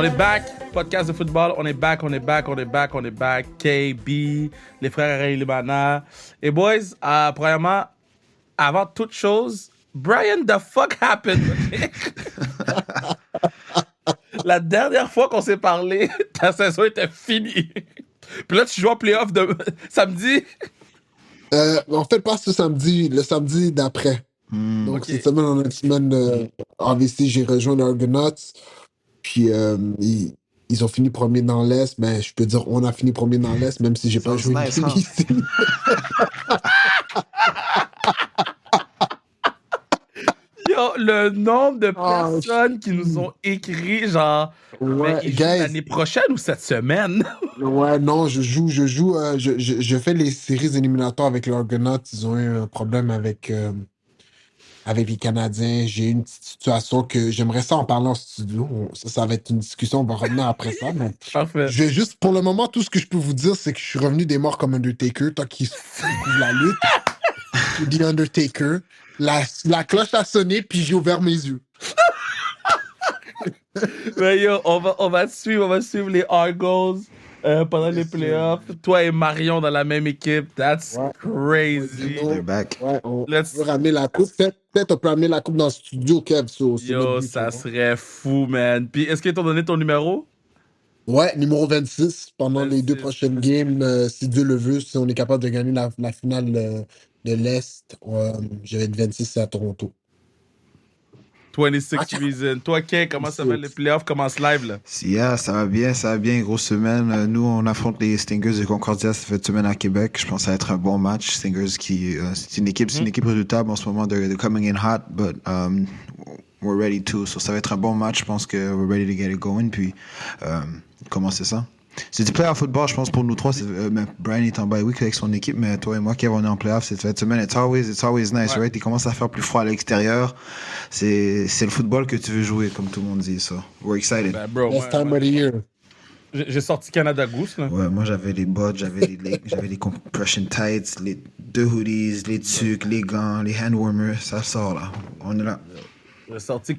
On est back, podcast de football, on est back. KB, les frères Ray Libana. Et boys, premièrement, avant toute chose, Brian, the fuck happened? Okay? La dernière fois qu'on s'est parlé, ta saison était finie. Puis là, tu joues en playoff de samedi. En fait, pas ce samedi, le samedi d'après. Donc, Ok. cette semaine, on a une semaine. En VC, j'ai rejoint les Argonauts. Puis, ils ont fini premier dans l'Est. Mais je peux dire, on a fini premier dans l'Est, même si j'ai pas joué nice, une game huh? ici. Yo, le nombre de personnes qui nous ont écrit, genre, mais ils jouent l'année prochaine ou cette semaine? Ouais, non, je joue. Je fais les séries éliminatoires avec les Argonauts. Ils ont eu un problème avec les Canadiens. J'ai eu une petite situation que j'aimerais ça en parler en studio. Ça va être une discussion, on va revenir après ça. Mais Parfait. je vais juste, pour le moment, tout ce que je peux vous dire, c'est que je suis revenu des morts comme Undertaker, tant qu'il couvre la lutte. The Undertaker. La cloche a sonné, puis j'ai ouvert mes yeux. Mais yo, on va suivre les Argos pendant les playoffs. Toi et Marion dans la même équipe. That's crazy. They're back. Ouais, on peut ramener la coupe. Peut-être on peut ramener la coupe dans le studio, Kev. Yo, ça serait fou, man. Puis, est-ce qu'ils t'ont donné ton numéro? Ouais, numéro 26. Pendant 26. les 2 prochaines games, si Dieu le veut, si on est capable de gagner la finale de l'Est, je vais être 26 à Toronto. 26 Reasons. Toi, Kay, comment ça va les playoffs? Commence live, là? Yeah, ça va bien, grosse semaine. Nous, on affronte les Stingers de Concordia cette semaine à Québec. Je pense que ça va être un bon match. Stingers qui, c'est une équipe redoutable en ce moment. They're coming in hot, but we're ready too. So ça va être un bon match. Je pense que we're ready to get it going. Puis, commencer ça. C'est du playoff football, je pense, pour nous trois. Brian est en bye week avec son équipe, mais toi et moi, Kev, on est en playoff cette semaine. It's always nice, right? Il commence à faire plus froid à l'extérieur. C'est le football que tu veux jouer, comme tout le monde dit, ça. We're excited. Ben, bro, Best time of the year. J'ai sorti Canada Goose, là. Ouais, moi, j'avais les bottes, j'avais les compression tights, les 2 hoodies, les tucs, les gants, les hand warmers. Ça sort, là. On est là. J'ai sorti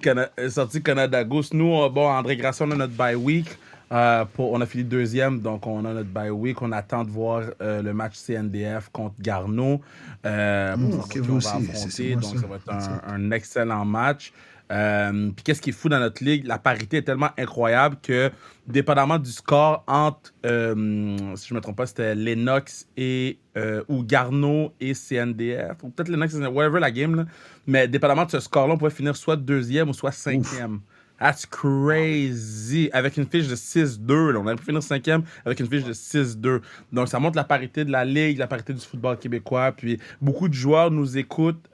Canada Goose. Nous, André Grasson, on a notre bye week. On a fini deuxième, donc on a notre bye week. On attend de voir le match CNDF contre Garneau. Vous aussi, donc ça va être un excellent match. Puis qu'est-ce qui est fou dans notre ligue, la parité est tellement incroyable que, dépendamment du score entre, si je ne me trompe pas, c'était Lennox ou Garneau et CNDF, ou peut-être Lennox, whatever la game, là. Mais dépendamment de ce score-là, on pouvait finir soit deuxième ou soit cinquième. That's crazy. Avec une fiche de 6-2. Là. On aurait pu finir 5e avec une fiche de 6-2. Donc, ça montre la parité de la Ligue, la parité du football québécois. Puis, beaucoup de joueurs nous écoutent.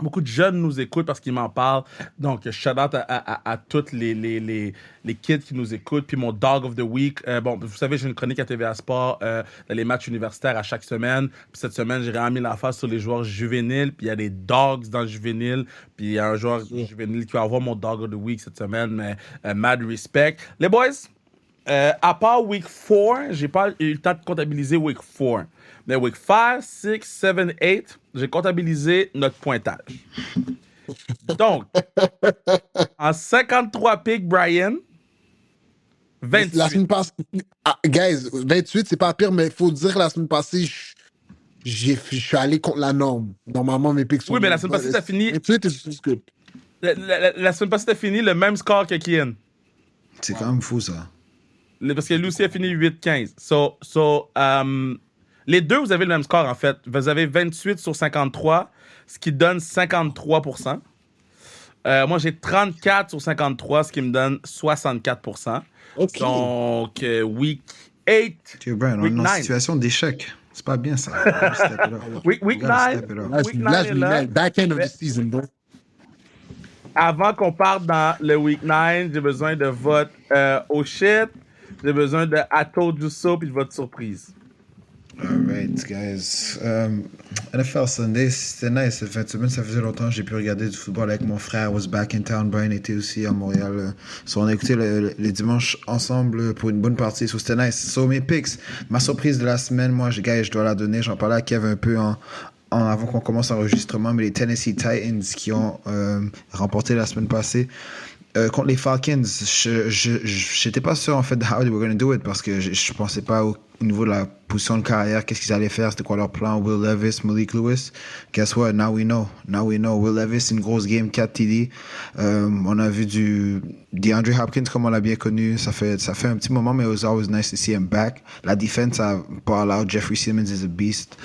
Beaucoup de jeunes nous écoutent parce qu'ils m'en parlent. Donc, shout-out à toutes les kids qui nous écoutent. Puis mon Dog of the Week. Vous savez, j'ai une chronique à TVA Sport dans les matchs universitaires à chaque semaine. Puis cette semaine, j'ai vraiment mis la face sur les joueurs juvéniles. Puis il y a des dogs dans le juvénile. Puis il y a un joueur juvénile qui va avoir mon Dog of the Week cette semaine. Mais mad respect. Les boys, à part Week 4, j'ai pas eu le temps de comptabiliser Week 4. Mais Week 5, 6, 7, 8, j'ai comptabilisé notre pointage. Donc, en 53 picks, Brian, 28. La semaine passée, guys, 28, c'est pas pire, mais il faut dire la semaine passée, je suis allé contre la norme. Normalement, mes picks sont... Oui, mais la semaine passée, t'as fini... 28 is good. La semaine passée, t'as fini le même score que Kian. C'est quand même fou, ça. Parce que Lucie a fini 8-15. Les deux, vous avez le même score, en fait. Vous avez 28 sur 53, ce qui donne 53%. Moi, j'ai 34 sur 53, ce qui me donne 64%. Okay. Donc, Week 8, Tu Brian, on est en situation d'échec. C'est pas bien, ça. Week 9, back end of the season, bro. Avant qu'on parte dans le Week 9, j'ai besoin de votre oh shit, j'ai besoin de I told you so, puis de votre surprise. Alright, guys. NFL Sunday, c'était nice. Cette fin de semaine, ça faisait longtemps que j'ai pu regarder du football avec mon frère. I was back in town. Brian était aussi à Montréal. So, on a écouté les dimanches ensemble pour une bonne partie. So, c'était nice. So, mes picks. Ma surprise de la semaine, moi, je dois la donner. J'en parlais à Kev un peu avant qu'on commence l'enregistrement, mais les Tennessee Titans qui ont remporté la semaine passée. Contre les Falcons, j'étais pas sûr en fait de how they were going to do it parce que je pensais pas au niveau de la position de carrière, qu'est-ce qu'ils allaient faire, c'était quoi leur plan. Will Levis, Malik Lewis. Guess what? Now we know. Now we know. Will Levis, une grosse game, 4 TD. On a vu du DeAndre Hopkins comme on l'a bien connu. Ça fait un petit moment, mais it was always nice to see him back. La defense a ball out. Jeffrey Simmons is a beast.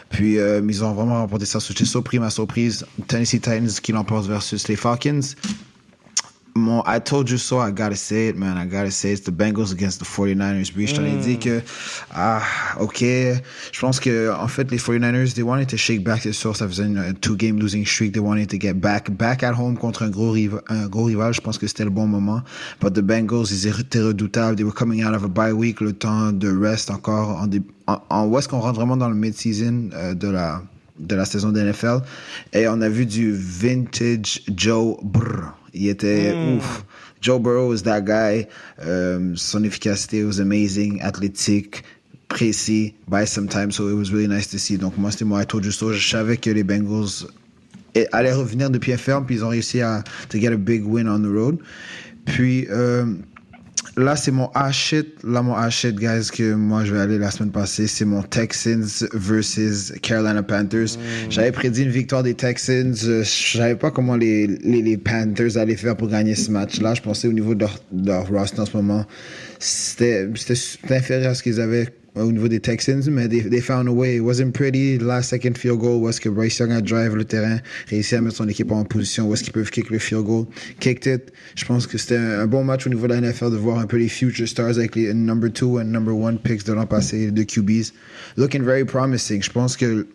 Puis ils ont vraiment remporté ça. J'étais surpris, ma surprise. Tennessee Titans qui l'emportent versus les Falcons. I told you so, I gotta say it, man. I gotta say it. It's the Bengals against the 49ers. Puis je t'en ai dit que, ok. Je pense que, en fait, les 49ers, they wanted to shake back, c'est sûr. Ça faisait une two-game losing streak. They wanted to get back at home contre un gros rival. Je pense que c'était le bon moment. But the Bengals, ils étaient redoutables. They were coming out of a bye week. Le temps de rest encore. Où est-ce qu'on rentre vraiment dans le mid-season de la saison de NFL. Et on a vu du vintage Joe Burrow. Il était ouf. Joe Burrow was that guy. Son efficacité was amazing, athlétique, précis, by some time, so it was really nice to see. Donc moi, c'était I told you so. Je savais que les Bengals allaient revenir de pied ferme, puis ils ont réussi à to get a big win on the road. Puis là, c'est mon shit. Là, mon shit, guys, que moi, je vais aller la semaine passée. C'est mon Texans versus Carolina Panthers. J'avais prédit une victoire des Texans. Je savais pas comment les Panthers allaient faire pour gagner ce match-là. Je pensais au niveau de leur roster en ce moment, c'était inférieur à ce qu'ils avaient au niveau des Texans, mais they found a way. It wasn't pretty. Last second field goal, où est-ce que Bryce Young a drive le terrain, réussi à mettre son équipe en position, où est-ce qu'ils peuvent kick le field goal, kicked it. Je pense que c'était un bon match au niveau de la NFL de voir un peu les future stars avec les number 2 and number 1 picks de l'an passé, de QBs. Looking very promising. Je pense que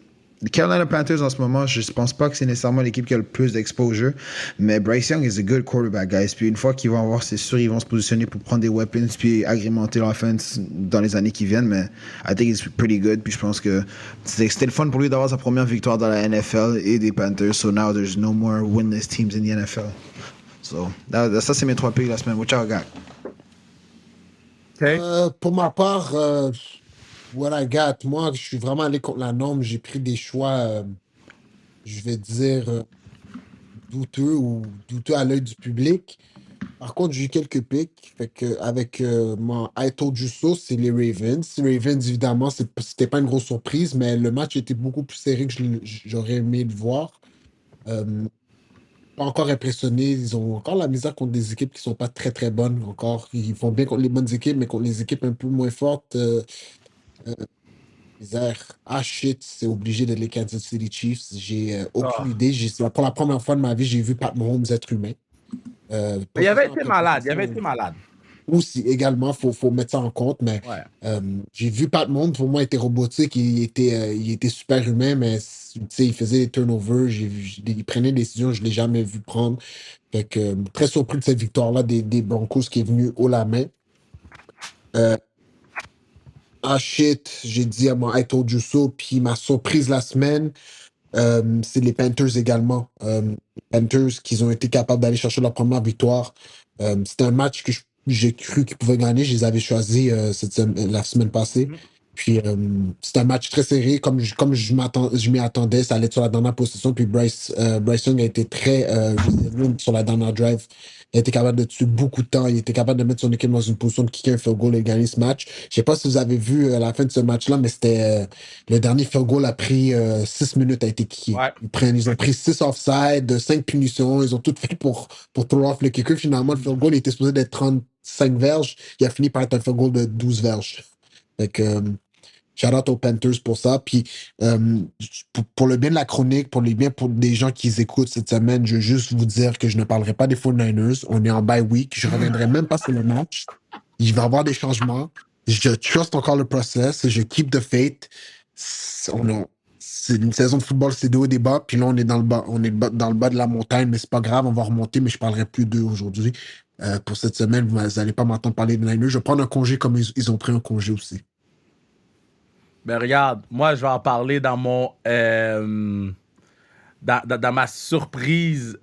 les Carolina Panthers en ce moment, je ne pense pas que c'est nécessairement l'équipe qui a le plus d'exposure, mais Bryce Young is a good quarterback, guys. Puis une fois qu'ils vont avoir, c'est sûr, ils vont se positionner pour prendre des weapons puis agrémenter l'offense dans les années qui viennent, mais I think it's pretty good. Puis je pense que c'était le fun pour lui d'avoir sa première victoire dans la NFL et des Panthers. So now there's no more winless teams in the NFL. So ça, c'est mes 3 picks la semaine. What y'all got? Okay. Pour ma part, what I got, moi, je suis vraiment allé contre la norme. J'ai pris des choix, je vais dire, douteux à l'œil du public. Par contre, j'ai eu quelques picks. Fait que avec mon I told you so, c'est les Ravens. Les Ravens, évidemment, c'était pas une grosse surprise, mais le match était beaucoup plus serré que j'aurais aimé le voir. Pas encore impressionné. Ils ont encore la misère contre des équipes qui sont pas très très bonnes encore. Ils font bien contre les bonnes équipes, mais contre les équipes un peu moins fortes, misère. Ah shit, c'est obligé de les Kansas City Chiefs. J'ai aucune idée. Pour la première fois de ma vie, j'ai vu Pat Mahomes être humain. Mais il avait été malade. Il avait été malade. Aussi, également, faut mettre ça en compte, mais Ouais. j'ai vu Pat Mahomes, pour moi, il était robotique, il était super humain, mais tu sais, il faisait des turnovers, il prenait des décisions, je ne l'ai jamais vu prendre. Fait que, très surpris de cette victoire-là des Broncos qui est venue haut la main. Ah shit, j'ai dit à mon I told you so, puis ma surprise la semaine, c'est les Panthers également. Les Panthers qui ont été capables d'aller chercher leur première victoire. C'était un match que j'ai cru qu'ils pouvaient gagner. Je les avais choisis la semaine passée. Puis c'était un match très serré. Comme je m'y attendais, ça allait être sur la dernière possession. Puis Bryce Young a été très résilient sur la dernière drive. Il a été capable de tuer beaucoup de temps. Il était capable de mettre son équipe dans une position de kicker un field goal et gagner ce match. Je sais pas si vous avez vu à la fin de ce match-là, mais c'était le dernier field goal a pris 6 minutes à été kické. Ouais. Ils ont pris 6 offside, 5 punitions. Ils ont tout fait pour throw off le kicker. Finalement, le field goal était supposé d'être 35 verges. Il a fini par être un field goal de 12 verges. Fait que shout out aux Panthers pour ça. Puis pour le bien de la chronique, pour le bien pour des gens qui écoutent cette semaine, je veux juste vous dire que je ne parlerai pas des 49ers. On est en bye week. Je ne reviendrai même pas sur le match. Il va y avoir des changements. Je trust encore le process. Je keep the faith. C'est une saison de football, c'est des hauts et des bas. Puis là, on est dans le bas. On est dans le bas de la montagne, mais c'est pas grave. On va remonter, mais je parlerai plus d'eux aujourd'hui. Pour cette semaine, vous n'allez pas m'entendre parler de Niners. Je vais prendre un congé comme ils ont pris un congé aussi. Ben regarde, moi je vais en parler dans mon dans ma surprise.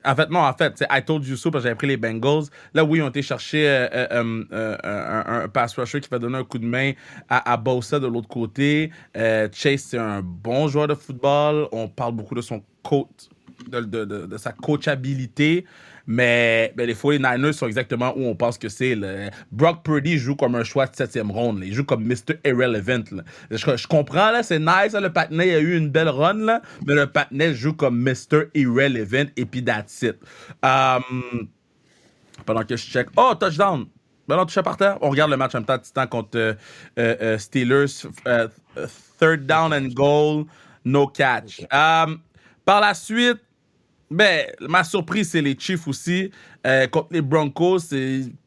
En fait, c'est I told you so parce que j'avais pris les Bengals. Là, oui, ils ont été chercher un pass rusher qui va donner un coup de main à Bosa de l'autre côté. Chase, c'est un bon joueur de football. On parle beaucoup de son de sa coachabilité. Mais les 49ers sont exactement où on pense que c'est. Brock Purdy joue comme un choix de 7e ronde. Là. Il joue comme Mr. Irrelevant. Là. Je comprends, là, c'est nice. Là, le patinet a eu une belle run, là, mais le patinet joue comme Mr. Irrelevant et puis that's it. Pendant que je check. Oh, touchdown! Ben non, touché par terre. On regarde le match en même temps, Titan contre Steelers. Third down and goal, no catch. Par la suite, ma surprise, c'est les Chiefs aussi. Contre les Broncos,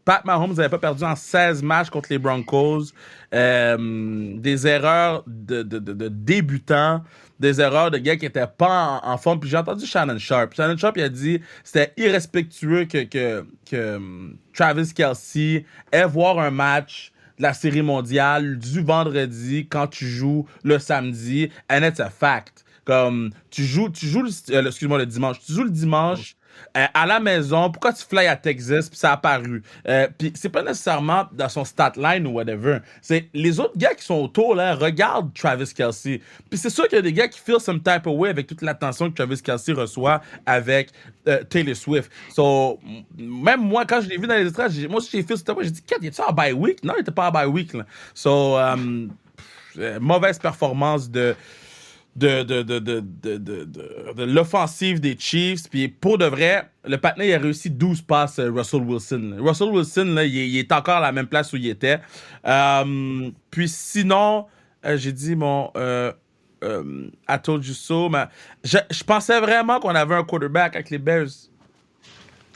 Pat Mahomes n'avait pas perdu en 16 matchs contre les Broncos. Des erreurs de débutants, des erreurs de gars qui n'étaient pas en forme. Puis j'ai entendu Shannon Sharp. Shannon Sharp, il a dit que c'était irrespectueux que Travis Kelce ait voir un match de la Série mondiale du vendredi quand tu joues le samedi. And it's a fact. Comme, tu joues le dimanche. Tu joues le dimanche à la maison. Pourquoi tu fly à Texas puis ça a apparu? Puis c'est pas nécessairement dans son stat line ou whatever. C'est les autres gars qui sont autour, là, regardent Travis Kelce. Puis c'est sûr qu'il y a des gars qui feel some type of way avec toute l'attention que Travis Kelce reçoit avec Taylor Swift. So, même moi, quand je l'ai vu dans les extraits, moi aussi j'ai feel some type of way. J'ai dit, Kat, il était en bye week? Non, il était pas en bye week. Là. So, mauvaise performance de l'offensive des Chiefs. Puis pour de vrai, le patinet il a réussi 12 passes Russell Wilson. Russell Wilson, là, il est encore à la même place où il était. Puis sinon, j'ai dit mon I told you so, mais je pensais vraiment qu'on avait un quarterback avec les Bears.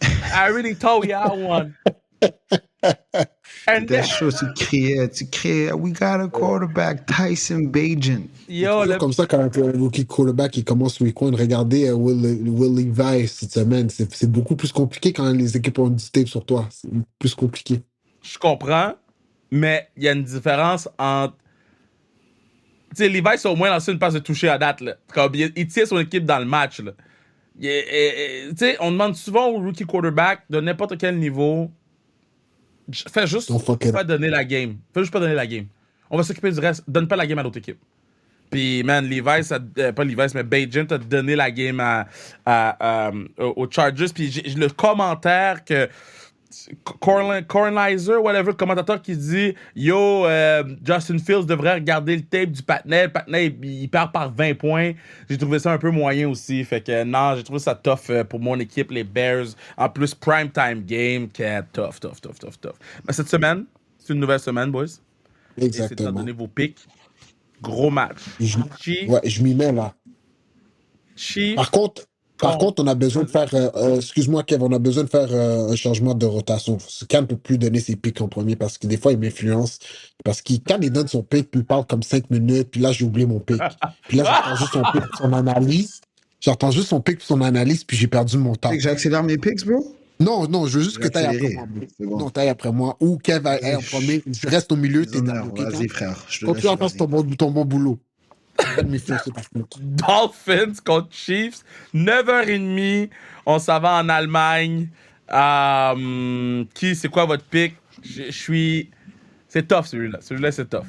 I really told you I won. C'était chaud, tu criais, we got a quarterback, Tyson Bagent. Yo, comme ça, quand un rookie quarterback il commence week 1, regardez Will Levis cette semaine. C'est beaucoup plus compliqué quand les équipes ont du tape sur toi. C'est plus compliqué. Je comprends, mais il y a une différence entre. Tu sais, Levis a au moins lancé une passe de toucher à date. Là. Comme il tient son équipe dans le match. Tu sais, on demande souvent aux rookie quarterback de n'importe quel niveau. Fais juste pas donner la game. Fais juste pas donner la game. On va s'occuper du reste. Donne pas la game à l'autre équipe. Puis, man, pas Levis, mais Bagent a donné la game aux Chargers. Puis, j'ai le commentaire que Cornlizer, whatever, le commentateur qui dit yo, Justin Fields devrait regarder le tape du patinet. Le patinet, il perd par 20 points. J'ai trouvé ça un peu moyen aussi. Fait que non, j'ai trouvé ça tough pour mon équipe, les Bears. En plus, prime time game, qui est tough. Mais cette semaine, c'est une nouvelle semaine, boys. Exactement. C'est de donner vos picks. Gros match. Je m'y mets là. Chiefs. Par contre, on a besoin de faire. Excuse-moi, Kev, on a besoin de faire un changement de rotation. Cam ne peut plus donner ses pics en premier parce que des fois, il m'influence. Parce que quand il donne son pic, puis il parle comme 5 minutes, puis là, j'ai oublié mon pic. Puis là, j'entends juste son pic pour son analyse. J'entends juste son pic pour son analyse, puis j'ai perdu mon temps. J'accélère mes picks, bro? Non, je veux juste que tu ailles après moi. Bon. Non, tu ailles après moi. Ou Kev aille en premier. Je reste au milieu, t'es dans le Vas-y, frère. Continue à faire ton bon boulot. Dolphins contre Chiefs, 9h30. On s'en va en Allemagne. C'est quoi votre pick? C'est tough celui-là. Celui-là, c'est tough.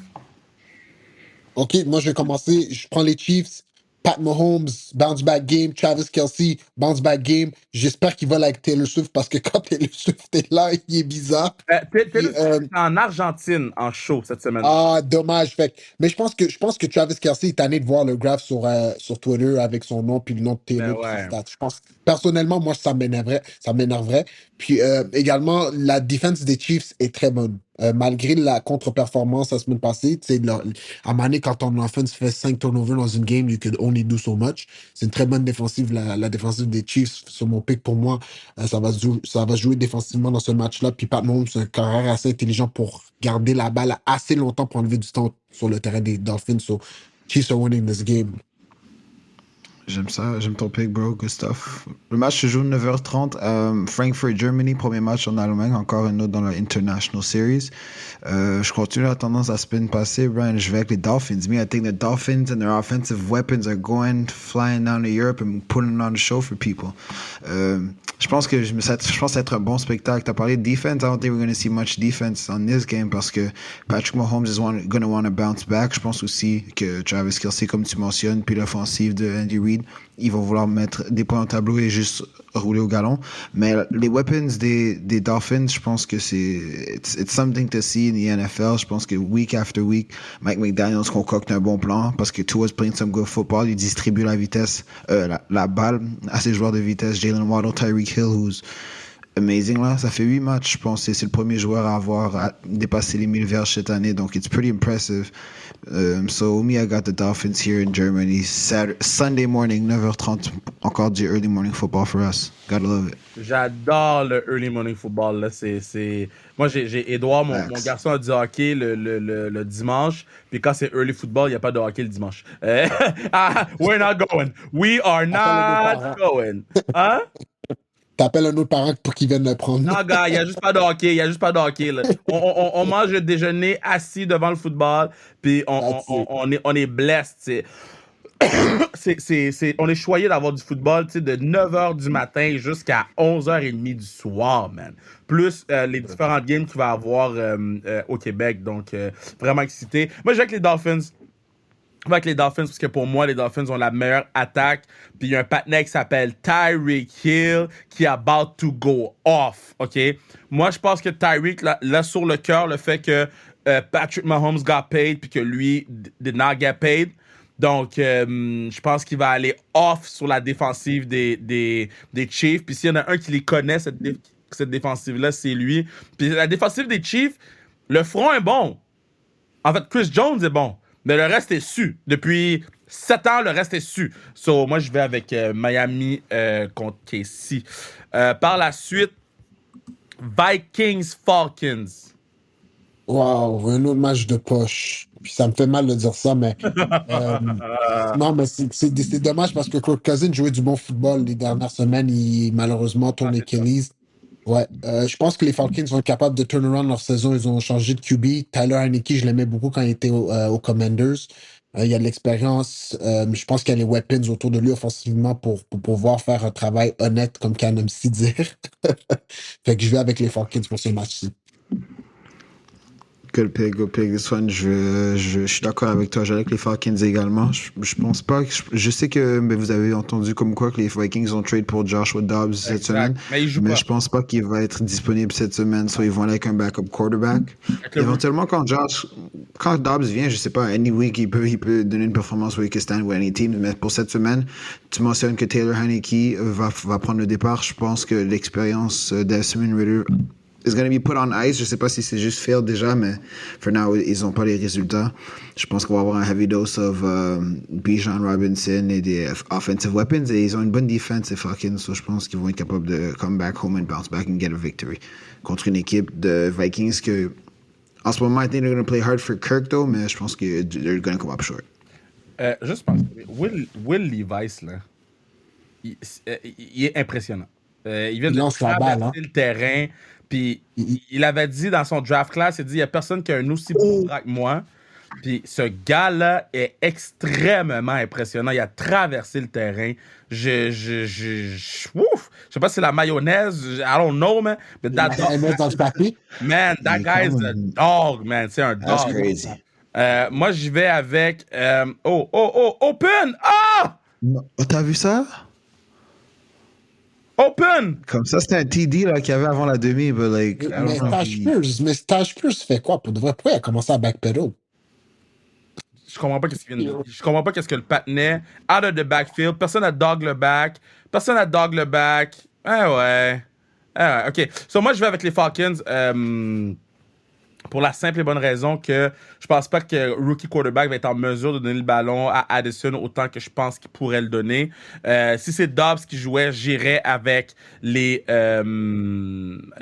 OK, moi, je vais commencer. Je prends les Chiefs. Pat Mahomes, bounce back game. Travis Kelce, bounce back game. J'espère qu'il va avec Taylor Swift parce que quand Taylor Swift est là, il est bizarre. Taylor Swift est en Argentine en show cette semaine. Ah, dommage. Mais je pense que Travis Kelce est tanné de voir le graph sur Twitter avec son nom puis le nom de Taylor. Ouais. Je pense, personnellement, moi, ça m'énerverait. Puis également, la défense des Chiefs est très bonne. Malgré la contre-performance la semaine passée, à Mané, quand ton offense fait 5 turnovers dans une game, you could only do so much. C'est une très bonne défensive, la défensive des Chiefs. Sur mon pick, pour moi, ça va se jouer défensivement dans ce match-là. Puis Pat Mahomes, c'est un carrière assez intelligent pour garder la balle assez longtemps pour enlever du temps sur le terrain des Dolphins. So, Chiefs are winning this game. J'aime ça, j'aime ton pick, bro, good stuff. Le match se joue 9h30. Frankfurt, Germany, premier match en Allemagne, encore un autre dans la International Series. Je continue la tendance à spin passer, Brian. Je vais avec les Dolphins. I think the Dolphins and their offensive weapons are flying down to Europe and putting on the show for people. Je pense que ça va être un bon spectacle. Tu as parlé de defense. I don't think we're going to see much defense on this game parce que Patrick Mahomes is going to want to bounce back. Je pense aussi que Travis Kelce, comme tu mentionnes, puis l'offensive de Andy Reid lead. Ils vont vouloir mettre des points au tableau et juste rouler au galon. Mais les weapons des Dolphins, je pense que it's something to see in the NFL. Je pense que week after week, Mike McDaniels concocte un bon plan parce que Tua's playing some good football. Il distribue la vitesse, la balle à ses joueurs de vitesse. Jalen Waddle, Tyreek Hill, who's amazing là. Ça fait 8 matchs, je pense. C'est le premier joueur à avoir dépassé les 1000 verges cette année. Donc, it's pretty impressive. So, me, I got the Dolphins here in Germany. Sunday morning, 9h30. Encore du early morning football for us. Gotta love it. J'adore le early morning football. Là. Moi, j'ai Edouard, mon garçon, a du hockey le dimanche. Puis quand c'est early football, il n'y a pas de hockey le dimanche. We're not going. We are not going. Hein? T'appelles un autre parent pour qu'il vienne le prendre. Non, gars, il n'y a juste pas de hockey. Il n'y a juste pas de hockey. Là. On mange le déjeuner assis devant le football. Puis on est blessed. On est choyé d'avoir du football de 9h du matin jusqu'à 11h30 du soir, man. Plus les différentes games qu'il va y avoir au Québec. Donc, vraiment excité. Moi, je vais avec les Dolphins. Avec les Dolphins, parce que pour moi, les Dolphins ont la meilleure attaque. Puis il y a un patinet qui s'appelle Tyreek Hill qui est about to go off, OK? Moi, je pense que Tyreek, là sur le cœur, le fait que Patrick Mahomes got paid puis que lui did not get paid. Donc, je pense qu'il va aller off sur la défensive des Chiefs. Puis s'il y en a un qui les connaît, cette défensive-là, c'est lui. Puis la défensive des Chiefs, le front est bon. En fait, Chris Jones est bon. Mais le reste est su. Depuis 7 ans, le reste est su. So, moi, je vais avec Miami contre KC. Par la suite, Vikings-Falcons. Wow, un autre match de poche. Puis ça me fait mal de dire ça, mais... non, mais c'est dommage parce que Kirk Cousins jouait du bon football les dernières semaines. Il malheureusement tourne Achilles. Ouais, je pense que les Falcons vont être capables de turn around leur saison. Ils ont changé de QB. Tyler Heineke, je l'aimais beaucoup quand il était aux Commanders. Il y a de l'expérience. Je pense qu'il y a les weapons autour de lui offensivement pour pouvoir faire un travail honnête, comme Can aime si dire. Fait que je vais avec les Falcons pour ce match-ci. Good pick. This one, je suis d'accord avec toi. J'allais avec les Falcons également. Je pense pas que... Je sais que vous avez entendu comme quoi que les Vikings ont trade pour Joshua Dobbs cette semaine. Mais je pense pas qu'il va être disponible cette semaine. So ils vont aller avec un backup quarterback. Éventuellement, quand Dobbs vient, je sais pas, any week, il peut donner une performance où il peut stand with any team. Mais pour cette semaine, tu mentionnes que Taylor Heineke va prendre le départ. Je pense que l'expérience d'Asmund Ridder is going to be put on ice. Je sais pas si c'est juste fail déjà, mais for now, ils ont pas les résultats. Je pense qu'on va avoir un heavy dose of Bijan Robinson et des offensive weapons. Et ils ont une bonne défense, les Falcons. So je pense qu'ils vont être capables de come back home and bounce back and get a victory contre une équipe de Vikings que, en ce moment, I think they're going to play hard for Kirk, though, mais je pense que they're going to come up short. Juste parce que Will Levis, là, il est impressionnant. Il vient de traverser le terrain. Puis il avait dit dans son draft class, il a dit, il n'y a personne qui a un aussi bon bras que moi. Puis ce gars-là est extrêmement impressionnant. Il a traversé le terrain. Je sais pas si c'est la mayonnaise. I don't know, man. But that guy is a dog, man. C'est un dog. That's crazy. Moi, j'y vais avec... Open! Ah! T'as vu ça? Open! Comme ça, c'était un TD là, qu'il y avait avant la demi. But like, mais Taj Pierce fait quoi pour de vrai? Pourquoi il a commencé à backpedal? Je comprends pas qu'est-ce qu'il vient de dire. Je comprends pas qu'est-ce que le patinet. Out of the backfield. Personne n'a dog le back. Ouais. OK. So, moi, je vais avec les Falcons. Pour la simple et bonne raison que je pense pas que rookie quarterback va être en mesure de donner le ballon à Addison autant que je pense qu'il pourrait le donner. Si c'est Dobbs qui jouait, j'irais avec les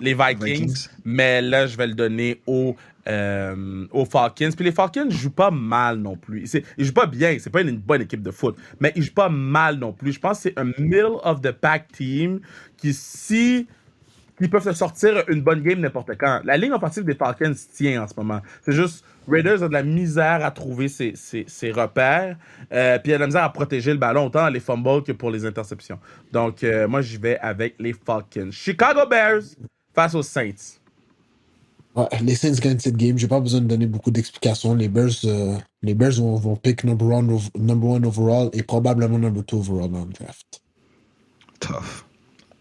Vikings. Mais là, je vais le donner aux Falcons. Puis les Falcons jouent pas mal non plus. Ils jouent pas bien. C'est pas une bonne équipe de foot. Mais ils jouent pas mal non plus. Je pense que c'est un middle of the pack team qui, si ils peuvent se sortir une bonne game n'importe quand. La ligne offensive des Falcons tient en ce moment. C'est juste, Raiders a de la misère à trouver ses repères, puis il a de la misère à protéger le ballon, autant dans les fumbles que pour les interceptions. Donc, moi, j'y vais avec les Falcons. Chicago Bears face aux Saints. Ouais, les Saints gagnent cette game. J'ai pas besoin de donner beaucoup d'explications. Les Bears vont pick number one overall et probablement number two overall dans le draft. Tough.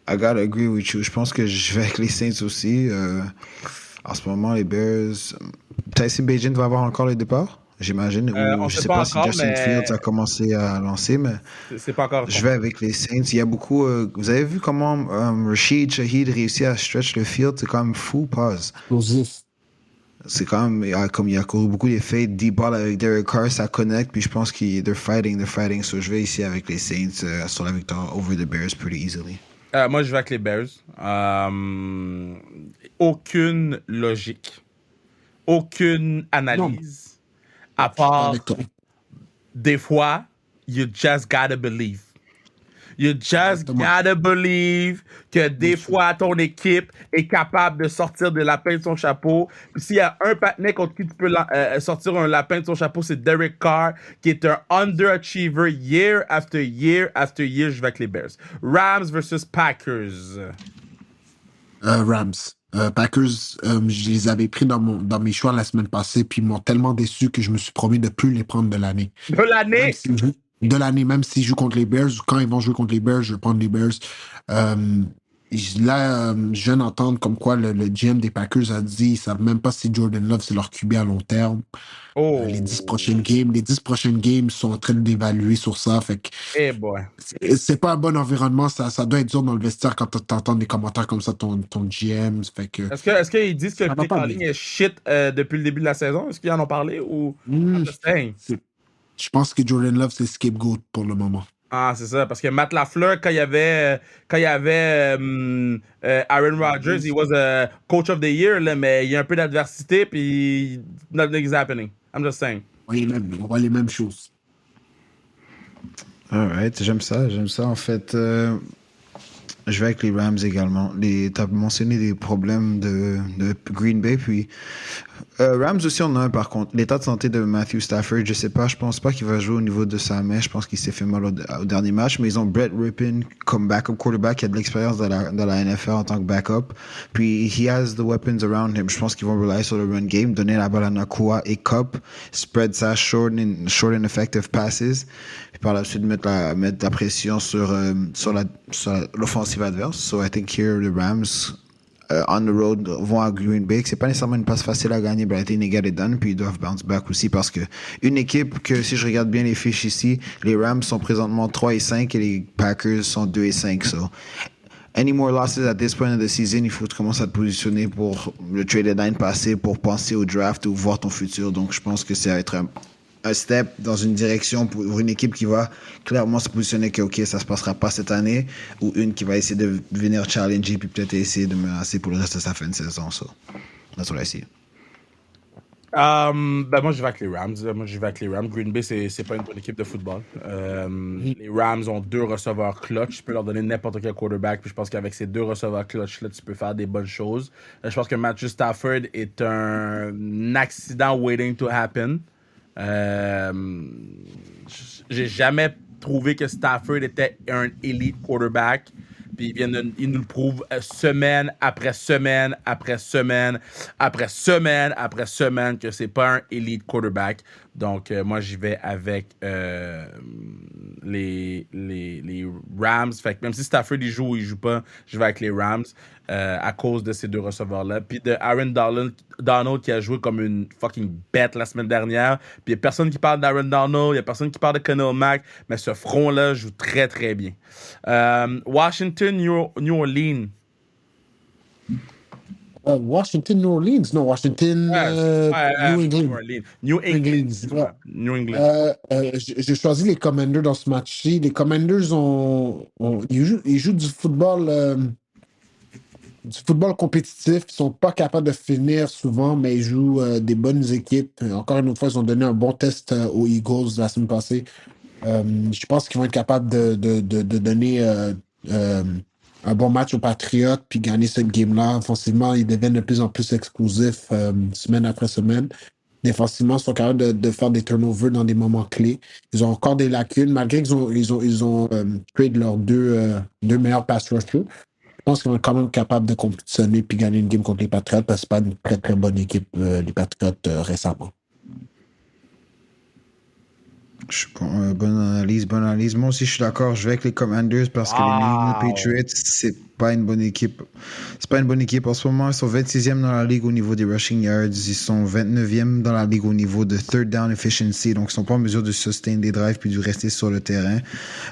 I gotta agree with you. Je pense que je vais avec les Saints aussi. En ce moment, les Bears. Tyson Bagent va avoir encore les départs, j'imagine. On Ou je sait sais pas pas si encore, Justin mais Fields a commencé à lancer, mais c'est pas encore je vais confirmé. avec les Saints. Il y a beaucoup. Vous avez vu comment Rashid Shaheed réussit à stretch le field? C'est quand même fou, pause. Explosif. C'est quand même, comme il y a couru beaucoup d'effets, deep ball avec Derek Carr, ça connecte, puis je pense qu'ils they're fighting. So je vais ici avec les Saints sur la victoire over the Bears pretty easily. Moi, je vais avec les Bears. Aucune logique, aucune Non, analyse, à je suis pas avec part toi. des fois, you just gotta believe. You just Exactement. gotta believe que des Bien sûr. fois, ton équipe est capable de sortir des lapins de son chapeau. Puis s'il y a un patinet contre qui tu peux sortir un lapin de son chapeau, c'est Derek Carr, qui est un underachiever year after year after year. Je vais avec les Bears. Rams versus Packers. Rams. Packers, je les avais pris dans mes choix la semaine passée, puis ils m'ont tellement déçu que je me suis promis de plus les prendre de l'année. De l'année. Même s'ils jouent contre les Bears, ou quand ils vont jouer contre les Bears, je vais prendre les Bears. Euh, Là, je viens d'entendre comme quoi le GM des Packers a dit qu'ils ne savent même pas si Jordan Love, c'est leur QB à long terme. Oh. Les 10 prochaines games sont en train d'évaluer sur ça. Fait que Eh boy. c'est pas un bon environnement. Ça doit être dur dans le vestiaire quand t'entends des commentaires comme ça, ton GM. Fait que Est-ce qu'ils disent que le ça va play pas calling bien. est shit depuis le début de la saison? Est-ce qu'ils en ont parlé ou I'm Hmm, just saying? je pense que Jordan Love, c'est scapegoat pour le moment. Ah, c'est ça, parce que Matt LaFleur, quand il y avait Aaron Rodgers, he was a coach of the year, là, mais il y a un peu d'adversité, puis nothing's happening. I'm just saying. On voit les mêmes choses. Alright, j'aime ça. En fait, je vais avec les Rams également. Tu as mentionné des problèmes de Green Bay, puis Rams aussi, on a un par contre. L'état de santé de Matthew Stafford, je sais pas, je pense pas qu'il va jouer au niveau de sa main. Je pense qu'il s'est fait mal au dernier match, mais ils ont Brett Rippon comme backup quarterback qui a de l'expérience dans la NFL en tant que backup. Puis he has the weapons around him. Je pense qu'ils vont rely sur le run game, donner la balle à Nakua et Cup, spread ça short and effective passes. Puis par la suite mettre la pression sur l'offensive adverse. So I think here the Rams on the road vont à Green Bay. C'est pas nécessairement une passe facile à gagner, but I think they get it done. Puis ils doivent bounce back aussi parce que une équipe que, si je regarde bien les fiches ici, les Rams sont présentement 3 et 5 et les Packers sont 2 et 5. So, any more losses at this point of the season, il faut que tu commences à te positionner pour le trade deadline passé, pour penser au draft ou voir ton futur. Donc je pense que ça va être un step dans une direction pour une équipe qui va clairement se positionner que ok, ça se passera pas cette année, ou une qui va essayer de venir challenger puis peut-être essayer de menacer pour le reste de sa fin de saison. So, that's what I see. Moi, je vais avec les Rams. Green Bay, c'est pas une bonne équipe de football. Les Rams ont 2 receveurs clutch. Tu peux leur donner n'importe quel quarterback. Puis je pense qu'avec ces 2 receveurs clutch-là, tu peux faire des bonnes choses. Je pense que Matthew Stafford est un accident waiting to happen. J'ai jamais trouvé que Stafford était un elite quarterback. Puis il nous le prouve semaine après semaine après semaine après semaine après semaine que c'est pas un elite quarterback. Donc, moi, j'y vais avec les Rams. Fait que même si Stafford il joue ou il joue pas, je vais avec les Rams à cause de ces 2 receveurs-là. Puis de Aaron Donald qui a joué comme une fucking bête la semaine dernière. Puis il n'y a personne qui parle d'Aaron Donald, il n'y a personne qui parle de Khalil Mack, mais ce front-là joue très, très bien. Washington, New Orleans. Washington, New Orleans. Non, Washington, New England. New England. Ouais. New England. J'ai choisi les Commanders dans ce match-ci. Les Commanders ils jouent du football compétitif. Ils sont pas capables de finir souvent, mais ils jouent des bonnes équipes. Encore une autre fois, ils ont donné un bon test aux Eagles la semaine passée. Je pense qu'ils vont être capables de donner un bon match aux Patriots puis gagner cette game-là. Offensivement, ils deviennent de plus en plus explosifs semaine après semaine. Défensivement, ils sont capables de faire des turnovers dans des moments clés. Ils ont encore des lacunes, malgré qu'ils ont trade leurs deux meilleurs pass rushers. pense qu'ils vont être quand même capables de compétitionner puis gagner une game contre les Patriots parce que c'est pas une très très bonne équipe, les Patriots, récemment. Bonne analyse, bonne analyse. Moi aussi, je suis d'accord. Je vais avec les Commanders parce que les New England Patriots, c'est pas une bonne équipe. C'est pas une bonne équipe. En ce moment, ils sont 26e dans la ligue au niveau des rushing yards. Ils sont 29e dans la ligue au niveau de third down efficiency. Donc, ils sont pas en mesure de sustain des drives puis de rester sur le terrain.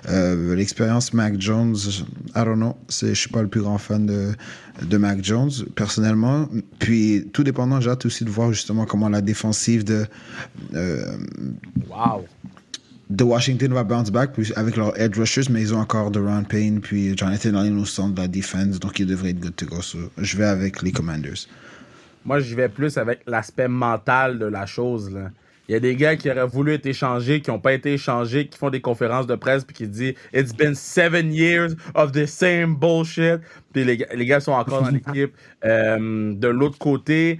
L'expérience Mac Jones, I don't know. Je suis pas le plus grand fan de Mac Jones, personnellement. Puis, tout dépendant, j'ai hâte aussi de voir justement comment la défensive de Washington va bounce back puis avec leurs edge rushers, mais ils ont encore Deron Payne puis Jonathan Allen au centre de la defense, donc ils devraient être good to go. So, je vais avec les Commanders. Moi, j'y vais plus avec l'aspect mental de la chose, là. Il y a des gars qui auraient voulu être échangés, qui n'ont pas été échangés, qui font des conférences de presse puis qui disent « It's been 7 years of the same bullshit ». Puis les gars sont encore dans l'équipe. De l'autre côté,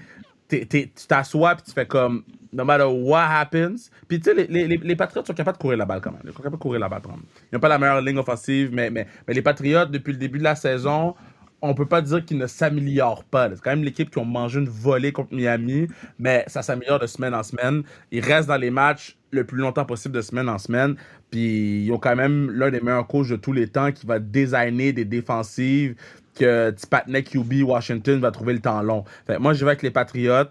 tu t'assois puis tu fais comme « No matter what happens ». Puis tu sais, les Patriots sont capables de courir la balle quand même. Ils sont capables de courir la balle quand même. Ils n'ont pas la meilleure ligne offensive, mais les Patriots, depuis le début de la saison, on peut pas dire qu'ils ne s'améliorent pas. C'est quand même l'équipe qui ont mangé une volée contre Miami, mais ça s'améliore de semaine en semaine. Ils restent dans les matchs le plus longtemps possible de semaine en semaine. Puis ils ont quand même l'un des meilleurs coachs de tous les temps qui va designer des défensives que Tipatney QB Washington va trouver le temps long. Fait, moi, je vais avec les Patriots.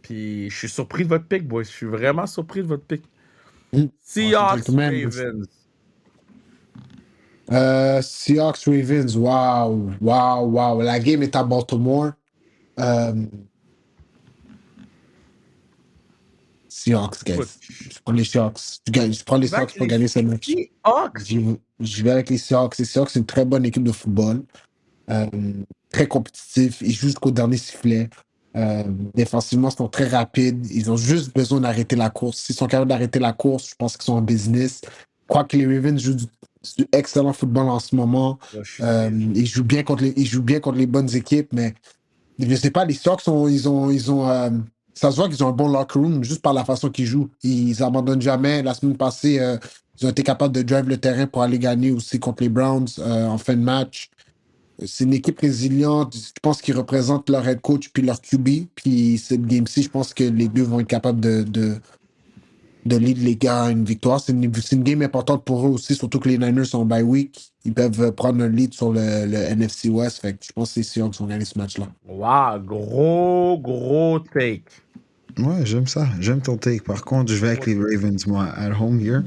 Puis je suis surpris de votre pick, boys. Je suis vraiment surpris de votre pick. Seahawks, Ravens. Seahawks Ravens, wow. La game est à Baltimore. Seahawks, guys. Je prends les Seahawks. Je prends les Seahawks pour gagner ce match. Je vais avec les Seahawks. Les Seahawks, c'est une très bonne équipe de football. Très compétitif. Ils jouent jusqu'au dernier sifflet. Défensivement, ils sont très rapides. Ils ont juste besoin d'arrêter la course. S'ils sont capables d'arrêter la course, je pense qu'ils sont en business. Je crois que les Ravens jouent du excellent football en ce moment. Ils jouent bien contre les bonnes équipes, mais je sais pas, les Seahawks, ça se voit qu'ils ont un bon locker room juste par la façon qu'ils jouent. Ils abandonnent jamais. La semaine passée, ils ont été capables de drive le terrain pour aller gagner aussi contre les Browns en fin de match. C'est une équipe résiliente. Je pense qu'ils représentent leur head coach puis leur QB. Puis cette game-ci, je pense que les deux vont être capables de lead les gars à une victoire. C'est une game importante pour eux aussi, surtout que les Niners sont en bye week. Ils peuvent prendre un lead sur le NFC West. Fait que je pense que les Seahawks vont gagner ce match-là. Wow, gros take. Ouais, j'aime ça. J'aime ton take. Par contre, je vais avec les Ravens, moi, at home here.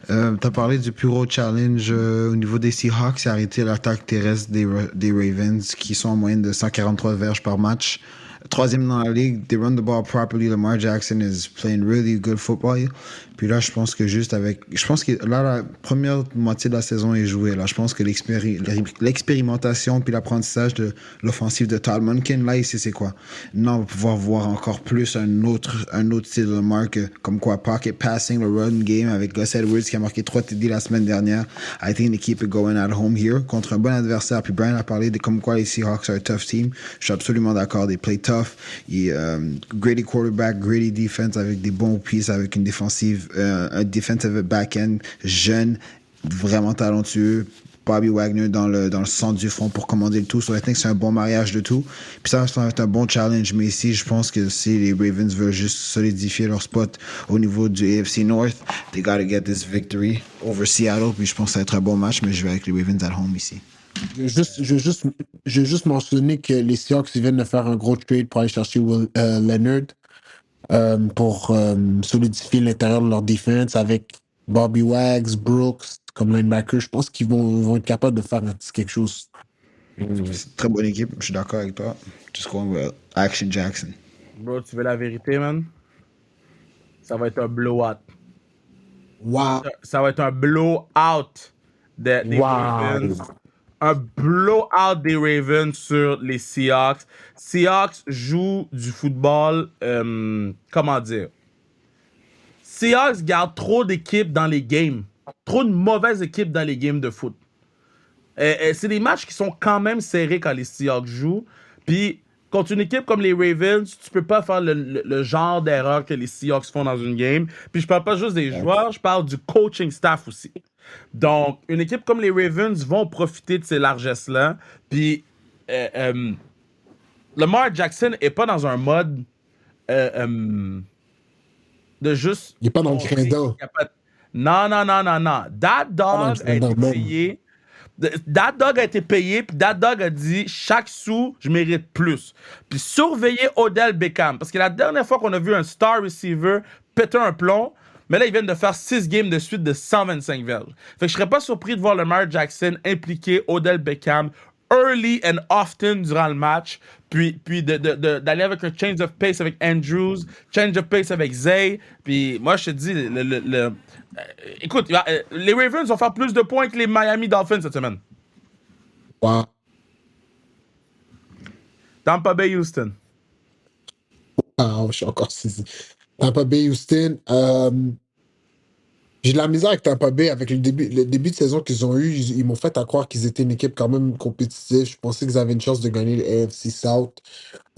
T'as parlé du plus gros challenge au niveau des Seahawks, c'est arrêter l'attaque terrestre des Ravens, qui sont en moyenne de 143 verges par match. Troisième dans la ligue, they run the ball properly. Lamar Jackson is playing really good football. Puis là, je pense que là, la première moitié de la saison est jouée. Là, je pense que l'expérimentation puis l'apprentissage de l'offensive de Todd Monken, là, ici, c'est quoi? Maintenant, on va pouvoir voir encore plus un autre style de Lamar, comme quoi pocket passing, le run game avec Gus Edwards qui a marqué 3 TD la semaine dernière. I think they keep it going at home here contre un bon adversaire. Puis Brian a parlé de comme quoi les Seahawks are a tough team. Je suis absolument d'accord. They play tough. Gritty quarterback, gritty defense avec des bons pieces, avec une défensive, un defensive back-end jeune, vraiment talentueux. Bobby Wagner dans le centre du front pour commander le tout. So I think c'est un bon mariage de tout. Puis ça va être un bon challenge. Mais ici, je pense que si les Ravens veulent juste solidifier leur spot au niveau du AFC North, they gotta get this victory over Seattle. Puis je pense que ça va être un bon match, mais je vais avec les Ravens at home ici. Je vais juste mentionner que les Seahawks viennent de faire un gros trade pour aller chercher Leonard pour solidifier l'intérieur de leur défense avec Bobby Wags, Brooks comme linebacker. Je pense qu'ils vont être capables de faire quelque chose. C'est une très bonne équipe, je suis d'accord avec toi. Just going with Action Jackson. Bro, tu veux la vérité, man? Ça va être un blowout. Wow. Ça va être un blowout des Ravens. Un blowout des Ravens sur les Seahawks. Seahawks jouent du football, comment dire? Seahawks gardent trop d'équipes dans les games. Trop de mauvaises équipes dans les games de foot. C'est des matchs qui sont quand même serrés quand les Seahawks jouent. Puis, contre une équipe comme les Ravens, tu peux pas faire le genre d'erreur que les Seahawks font dans une game. Puis, je parle pas juste des joueurs, je parle du coaching staff aussi. Donc, une équipe comme les Ravens vont profiter de ces largesses-là. Puis, Lamar Jackson est pas dans un mode de juste Il est pas dans le montrer qu'il crédin. est capable. Non, non, non, non, non. That Pas dans le Dog a crédin été même. payé. That Dog a été payé, puis That Dog a dit chaque sou, je mérite plus. Puis surveiller Odell Beckham, parce que la dernière fois qu'on a vu un star receiver péter un plomb, mais là, ils viennent de faire 6 games de suite de 125 verges. Fait que je serais pas surpris de voir Lamar Jackson impliquer Odell Beckham early and often durant le match, puis d'aller avec un change of pace avec Andrews, change of pace avec Zay, puis moi, je te dis, écoute, les Ravens vont faire plus de points que les Miami Dolphins cette semaine. Wow. Tampa Bay, Houston. Ah, je suis encore saisi. Tampa Bay, Houston. J'ai de la misère avec Tampa Bay, avec le début de saison qu'ils ont eu. Ils m'ont fait à croire qu'ils étaient une équipe quand même compétitive. Je pensais qu'ils avaient une chance de gagner le AFC South.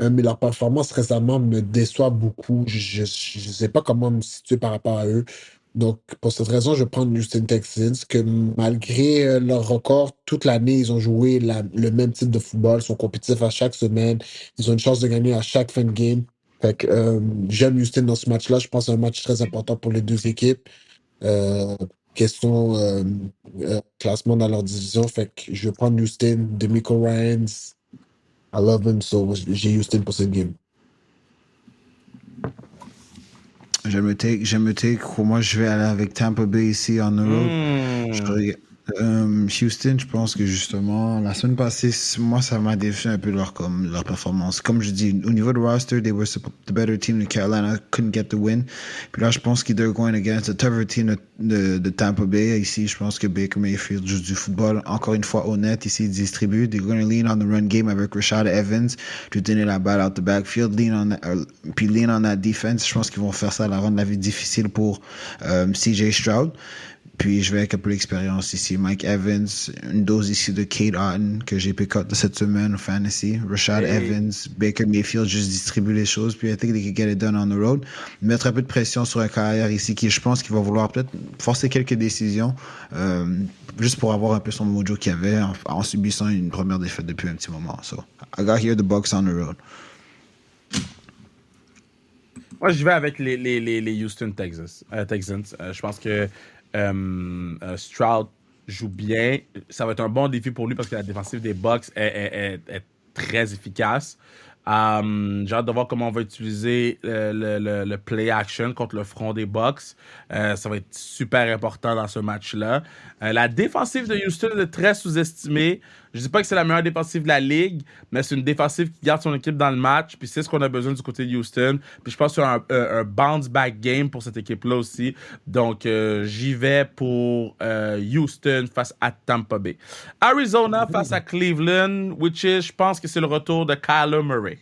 Mais leur performance récemment me déçoit beaucoup. Je ne sais pas comment me situer par rapport à eux. Donc, pour cette raison, je prends Houston Texans, que malgré leur record, toute l'année, ils ont joué le même type de football, ils sont compétitifs à chaque semaine, ils ont une chance de gagner à chaque fin de game. Fait que, j'aime Houston dans ce match-là. Je pense que c'est un match très important pour les deux équipes. Euh, question classement dans leur division. Fait que je vais prendre Houston, Demico Ryans. I love him, so j'ai Houston pour cette game. J'aime le take. Pour moi, je vais aller avec Tampa Bay ici en Europe. Houston, je pense que justement, la semaine passée, moi, ça m'a déçu un peu leur performance. Comme je dis, au niveau de roster, they were the better team de Carolina, couldn't get the win. Puis là, je pense qu'ils are going against the tougher team de Tampa Bay. Ici, je pense que Baker Mayfield joue du football, encore une fois honnête, ici, il distribue. They're going to lean on the run game avec Rashad Evans, lui donner la balle out the backfield, lean on that defense. Je pense qu'ils vont faire ça, la rendre la vie difficile pour CJ Stroud. Puis je vais avec un peu l'expérience ici. Mike Evans, une dose ici de Kate Otten que j'ai pick up de cette semaine au fantasy. Rashad Evans, Baker Mayfield, juste distribuer les choses. Puis I think they can get it done on the road. Mettre un peu de pression sur un carrière ici qui, je pense, qu'il va vouloir peut-être forcer quelques décisions. Juste pour avoir un peu son mojo qu'il avait en subissant une première défaite depuis un petit moment. So, I got here the Bucks on the road. Moi, je vais avec les Houston Texans. Je pense que Stroud joue bien. Ça va être un bon défi pour lui parce que la défensive des Bucks est très efficace. J'ai hâte de voir comment on va utiliser le play action contre le front des Bucks. Ça va être super important dans ce match-là. La défensive de Houston est très sous-estimée. Je dis pas que c'est la meilleure défensive de la ligue, mais c'est une défensive qui garde son équipe dans le match. Puis c'est ce qu'on a besoin du côté de Houston. Puis je pense qu'il y a un bounce-back game pour cette équipe-là aussi. Donc j'y vais pour Houston face à Tampa Bay. Arizona face à Cleveland, je pense que c'est le retour de Kyler Murray.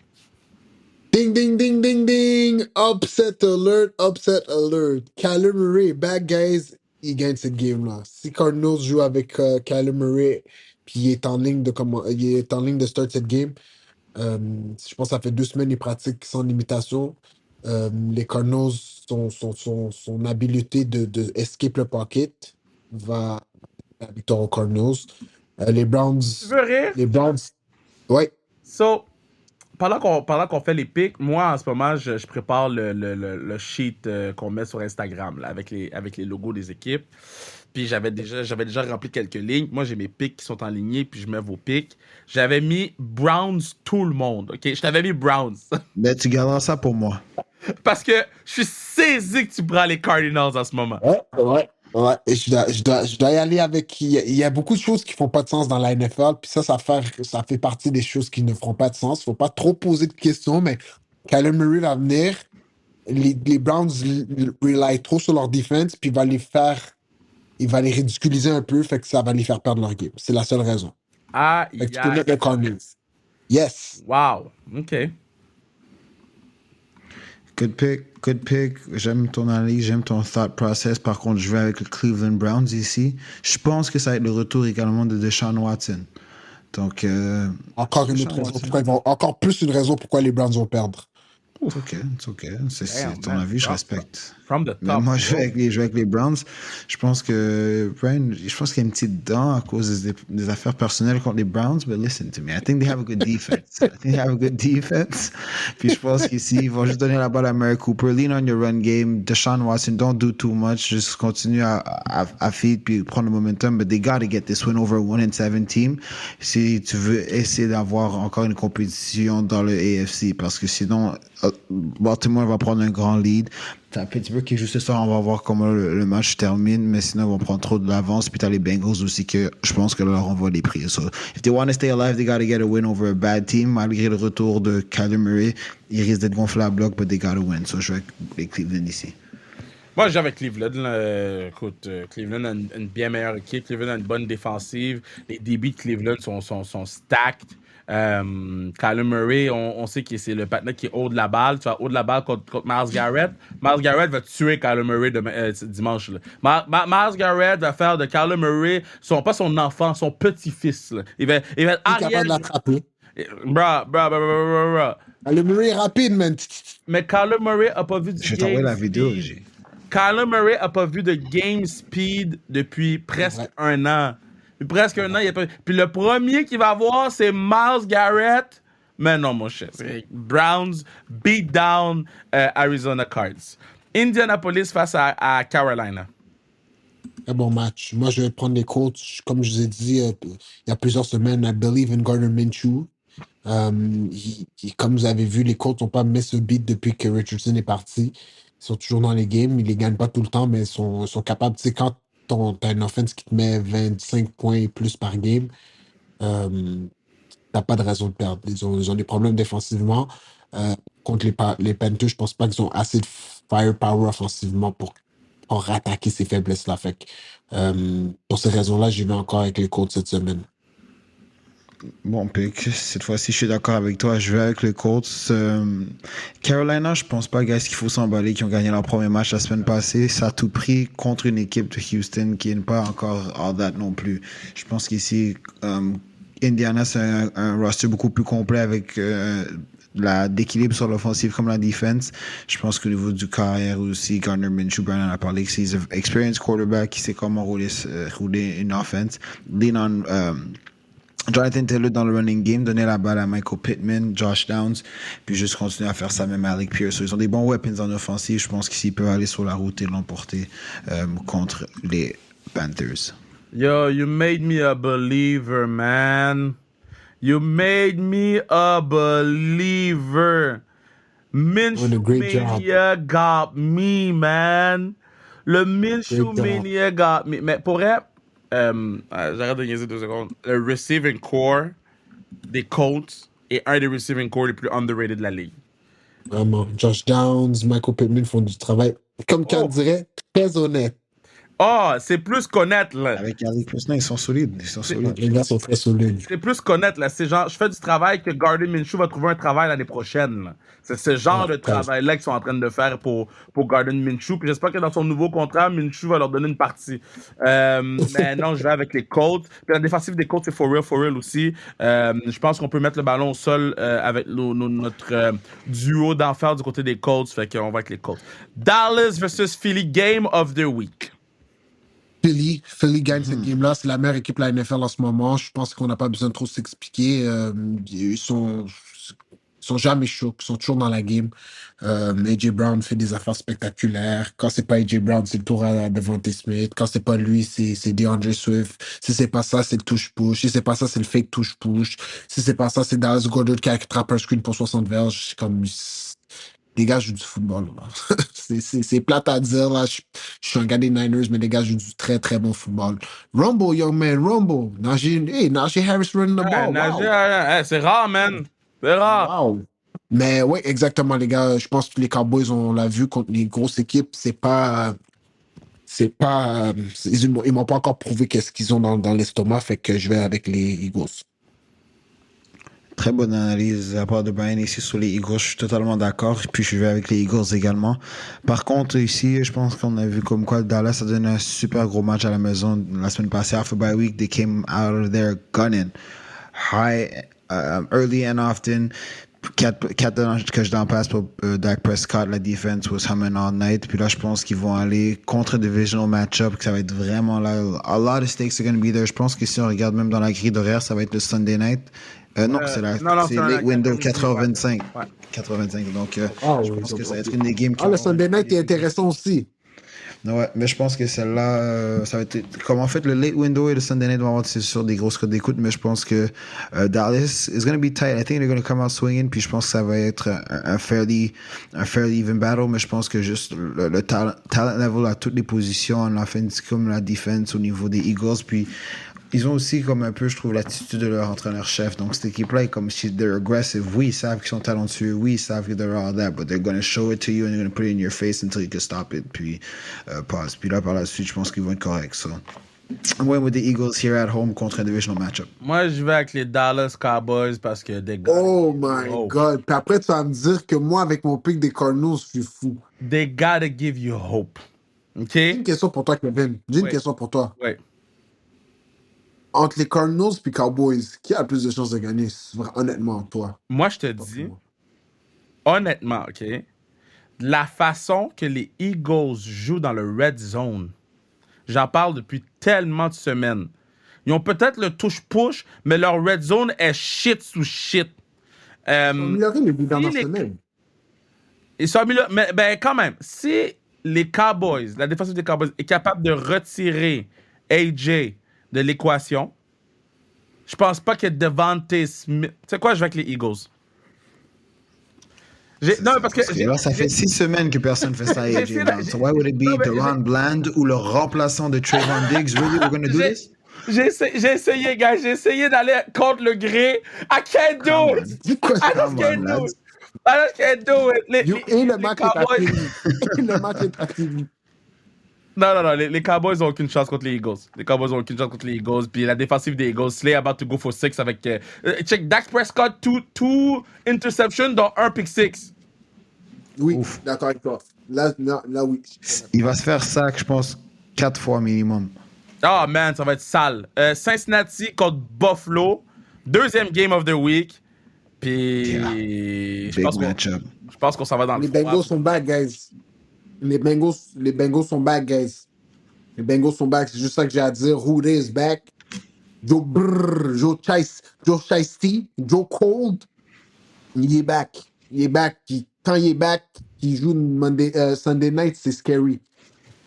Ding, ding, ding, ding, ding! Upset alert, upset alert. Kyler Murray, bad guys, il gagne cette game-là. Si Cardinals joue avec Kyler Murray, puis il est en ligne de start cette game, je pense que ça fait 2 semaines qu'il pratique sans limitation. Les Cardinals, son habileté de escape le pocket va à la victoire aux Cardinals. Les Browns. Tu veux rire? Les Browns. Ouais. So, pendant qu'on fait les pics, moi, en ce moment, je prépare le sheet qu'on met sur Instagram là, avec les logos des équipes. Puis j'avais déjà rempli quelques lignes. Moi, j'ai mes pics qui sont en ligne, puis je mets vos pics. J'avais mis Browns tout le monde, OK? Je t'avais mis Browns. Mais tu garderas ça pour moi. Parce que je suis saisi que tu prends les Cardinals en ce moment. Ouais. Et je dois y aller avec. Il y a beaucoup de choses qui font pas de sens dans la NFL, puis ça fait partie des choses qui ne feront pas de sens. Faut pas trop poser de questions, mais Kyler Murray va venir. Les Browns rely trop sur leur defense, puis il va les ridiculiser un peu, fait que ça va les faire perdre leur game. C'est la seule raison. Fait que tu peux mettre le Cardinals. Yes. Wow. OK. Good pick. J'aime ton analyse, j'aime ton thought process. Par contre, je vais avec le Cleveland Browns ici. Je pense que ça va être le retour également de Deshaun Watson. Donc, encore une autre raison. Encore plus une raison pourquoi les Browns vont perdre. C'est OK. C'est ton avis, je respecte. From the Mais top. moi, je vais avec les Browns. Je pense que Brian, je pense qu'il y a une petite dent à cause des affaires personnelles contre les Browns. But listen to me, I think they have a good defense. Puis je pense qu'ici, ils vont juste donner la balle à Mary Cooper. Lean on your run game. Deshaun Watson, don't do too much. Juste continue à feed puis prendre le momentum. But they gotta get this win over a 1-7 team si tu veux essayer d'avoir encore une compétition dans le AFC. Parce que sinon, Baltimore va prendre un grand lead. T'as Pittsburgh qui est juste ça, on va voir comment le match termine, mais sinon ils vont prendre trop de l'avance. Puis t'as les Bengals aussi que je pense que là on va les prier. So, if they want to stay alive, they gotta get a win over a bad team. Malgré le retour de Kyler Murray, il risque d'être gonflé à bloc, but they gotta win. So je vais avec les Cleveland ici. Moi, j'ai avec Cleveland. Écoute, Cleveland a une bien meilleure équipe. Cleveland a une bonne défensive. Les débits de Cleveland sont stacked. Kyler Murray, on sait que c'est le partenaire qui est haut de la balle. Tu vas haut de la balle contre Myles Garrett. Myles Garrett va tuer Kyler Murray dimanche. Là. Myles Garrett va faire de Kyler Murray pas son enfant, son petit-fils. Là. Il va être Il est arrière. capable de l'attraper. Bra. Le Murray est rapide, man. Mais Kyler Murray a pas vu du Je vais t'envoyer game la vidéo, speed. G. Kyler Murray a pas vu de game speed depuis presque un an. Presque un an. Puis le premier qu'il va voir, c'est Myles Garrett. Mais non, mon cher. C'est Browns beat down Arizona Cards. Indianapolis face à Carolina. Un bon match. Moi, je vais prendre les Colts. Comme je vous ai dit il y a plusieurs semaines, I believe in Gardner Minshew. Comme vous avez vu, les Colts n'ont pas mis ce beat depuis que Richardson est parti. Ils sont toujours dans les games. Ils les gagnent pas tout le temps, mais ils sont capables. Tu sais, quand t'as une offense qui te met 25 points et plus par game, t'as pas de raison de perdre. Ils ont des problèmes défensivement. Contre les Panthers, je pense pas qu'ils ont assez de firepower offensivement pour rattaquer ces faiblesses-là. Fait que, pour ces raisons-là, j'y vais encore avec les Colts cette semaine. Bon pick. Cette fois-ci, je suis d'accord avec toi. Je vais avec les Colts. Carolina, je pense pas, guys, qu'il faut s'emballer, qui ont gagné leur premier match la semaine passée. Ça a tout pris contre une équipe de Houston qui n'est pas encore all that non plus. Je pense qu'ici, Indiana, c'est un roster beaucoup plus complet avec d'équilibre sur l'offensive comme la défense. Je pense qu'au niveau du carrière aussi, Gardner Minshew, Brandon a parlé que c'est un experienced quarterback qui sait comment rouler une offense. Lean on Jonathan Taylor dans le running game, donner la balle à Michael Pittman, Josh Downs, puis juste continuer à faire ça même à Alec Pierce. Ils ont des bons weapons en offensive. Je pense qu'ici, ils peuvent aller sur la route et l'emporter contre les Panthers. Yo, you made me a believer, man. You made me a believer. Minshew Mania got me, man. Le Minshew Mania got me. Mais pour être... j'arrête de niaiser 2 secondes. Le receiving core des Colts est un des receiving core les plus underrated de la ligue. Vraiment. Josh Downs, Michael Pittman font du travail, comme Kat dirait, très honnête. Ah, c'est plus connaître, là. Avec Alec Pierce, ils sont solides. Les gars sont très solides. C'est plus connaître, là. C'est genre, je fais du travail que Gardner Minshew va trouver un travail l'année prochaine, là. C'est ce genre de travail-là qu'ils sont en train de faire pour Gardner Minshew. Puis j'espère que dans son nouveau contrat, Minshew va leur donner une partie. Mais non, je vais avec les Colts. Puis la défensive des Colts, c'est for real aussi. Je pense qu'on peut mettre le ballon au sol avec notre duo d'enfer du côté des Colts. Fait qu'on va avec les Colts. Dallas versus Philly, Game of the Week. Philly gagne cette game-là. C'est la meilleure équipe de la NFL en ce moment. Je pense qu'on n'a pas besoin de trop s'expliquer. Ils sont jamais chauds. Ils sont toujours dans la game. AJ Brown fait des affaires spectaculaires. Quand c'est pas AJ Brown, c'est le tour à Devontae Smith. Quand c'est pas lui, c'est DeAndre Swift. Si c'est pas ça, c'est le touche-push. Si c'est pas ça, c'est le fake touche-push. Si c'est pas ça, c'est Dallas Goedert qui attrape un screen pour 60 verges. C'est comme... Les gars jouent du football. Là. c'est plate à dire. Là. Je suis un gars des Niners, mais les gars jouent du très, très bon football. Rumble, young man, Rumble. Najee Harris running the ball. Wow. C'est rare, man. C'est rare. Wow. Mais oui, exactement, les gars. Je pense que les Cowboys, on l'a vu contre les grosses équipes. Ils m'ont pas encore prouvé qu'est-ce qu'ils ont dans l'estomac. Fait que je vais avec les Eagles. Très bonne analyse de la part de Brian ici sur les Eagles. Je suis totalement d'accord. Puis je vais avec les Eagles également. Par contre, ici, je pense qu'on a vu comme quoi Dallas a donné un super gros match à la maison la semaine passée. After bye week, they came out of there gunning. High, early and often. 4 que je d'en passe pour Dak Prescott, la defense was humming all night. Puis là, je pense qu'ils vont aller contre divisional match-up, que ça va être vraiment là. A lot of stakes are going to be there. Je pense que si on regarde même dans la grille d'horaire, ça va être le Sunday night. Non, c'est late window 4h25. Ouais. 4h25. Donc, je pense que ça va être une des games qui le Sunday night est intéressant aussi. Ouais, mais je pense que celle-là, ça va être comme en fait le late window et le Sunday night vont avoir c'est sûr des grosses cotes d'écoute, mais je pense que Dallas is going to be tight. I think they're going to come out swinging, puis je pense que ça va être un fairly even battle, mais je pense que juste le talent level à toutes les positions, en offense comme la defense au niveau des Eagles, puis ils ont aussi comme un peu, je trouve, l'attitude de leur entraîneur-chef. Donc, cette équipe-là est comme si they're aggressive. Oui, ils savent qu'ils sont talentueux. Oui, ils savent que they're all that. But they're going to show it to you and they're going to put it in your face until you can stop it. Puis, passe. Puis là, par la suite, je pense qu'ils vont être corrects. So, I'm going with the Eagles here at home contre un divisional matchup. Moi, je vais avec les Dallas Cowboys parce que des gars. Oh my God. Puis après, tu vas me dire que moi, avec mon pick des Cardinals, je suis fou. They gotta give you hope. OK? J'ai une question pour toi, Kevin. J'ai une question pour toi. Ouais. Entre les Cardinals et Cowboys, qui a le plus de chances de gagner, honnêtement, toi? Moi, je te dis, honnêtement, OK? La façon que les Eagles jouent dans le red zone, j'en parle depuis tellement de semaines. Ils ont peut-être le touche-push, mais leur red zone est shit sous shit. Ils ont amélioré les dernières semaines. Ils sont améliorés, mais ben, quand même, si les Cowboys, la défense des Cowboys est capable de retirer AJ de l'équation, je pense pas que Devante Smith... Tu sais quoi, je vais avec les Eagles. Non, parce que là, ça fait 6 semaines que personne fait ça à AJ Brown. So why would it be Deron Bland ou le remplaçant de Trayvon Diggs? Really, we're going to do this? J'ai essayé, gars. J'ai essayé d'aller contre le gré. I can't do it. I just can't do it. I just can't do it. Et le match est activé. Le match est activé. Non, les Cowboys n'ont aucune chance contre les Eagles. Les Cowboys n'ont aucune chance contre les Eagles. Puis la défensive des Eagles, Slay about to go for 6 avec... check, Dak Prescott, two interceptions, dont un pick 6. Oui, d'accord avec toi. Là, oui. Il va se faire sac, je pense, 4 fois minimum. Oh man, ça va être sale. Cincinnati contre Buffalo. Deuxième game of the week. Puis... Yeah. Big matchup. Je pense qu'on s'en va dans le froid. Bengals sont back, guys. Les Bengals sont back, guys. Les Bengals sont back. C'est juste ça que j'ai à dire. Who is back? Joe Shiesty, Joe Cold. Il est back. Il est back. Quand il est back, il joue Sunday night, c'est scary.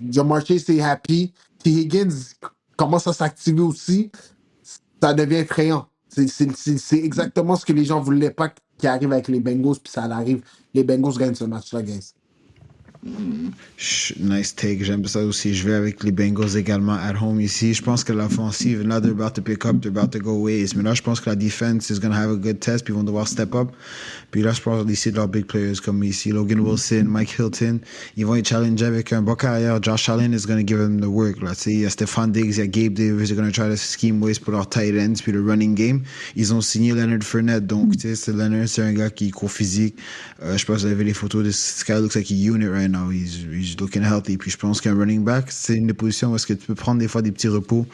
Jamar Chase est happy. T. Higgins commence à s'activer aussi. Ça devient effrayant. C'est exactement ce que les gens voulaient pas qui arrive avec les Bengals, puis ça arrive. Les Bengals gagnent ce match-là, guys. Nice take, j'aime ça aussi. Je vais avec les Bengals également at home ici. Je pense que l'offensive, là, they're about to pick up, they're about to go ways. Mais là, je pense que la defense is going to have a good test, puis ils vont devoir step up. Puis là, je pense d'ici de leurs big players comme ici, Logan Wilson, Mike Hilton, ils vont être challengés avec un bon carrière. Josh Allen is going to give them the work. Là, il y a Stephon Diggs, il y a Gabe Davis, they're going to try to scheme ways pour leur tight ends, puis le running game. Ils ont signé Leonard Fournette, donc Leonard, c'est un gars qui court physique. Je pense que vous avez les photos de ce gars, looks like a unit right now. He's looking healthy. Puis je pense qu'un running back, c'est une des positions où est-ce que tu peux prendre des fois des petits repos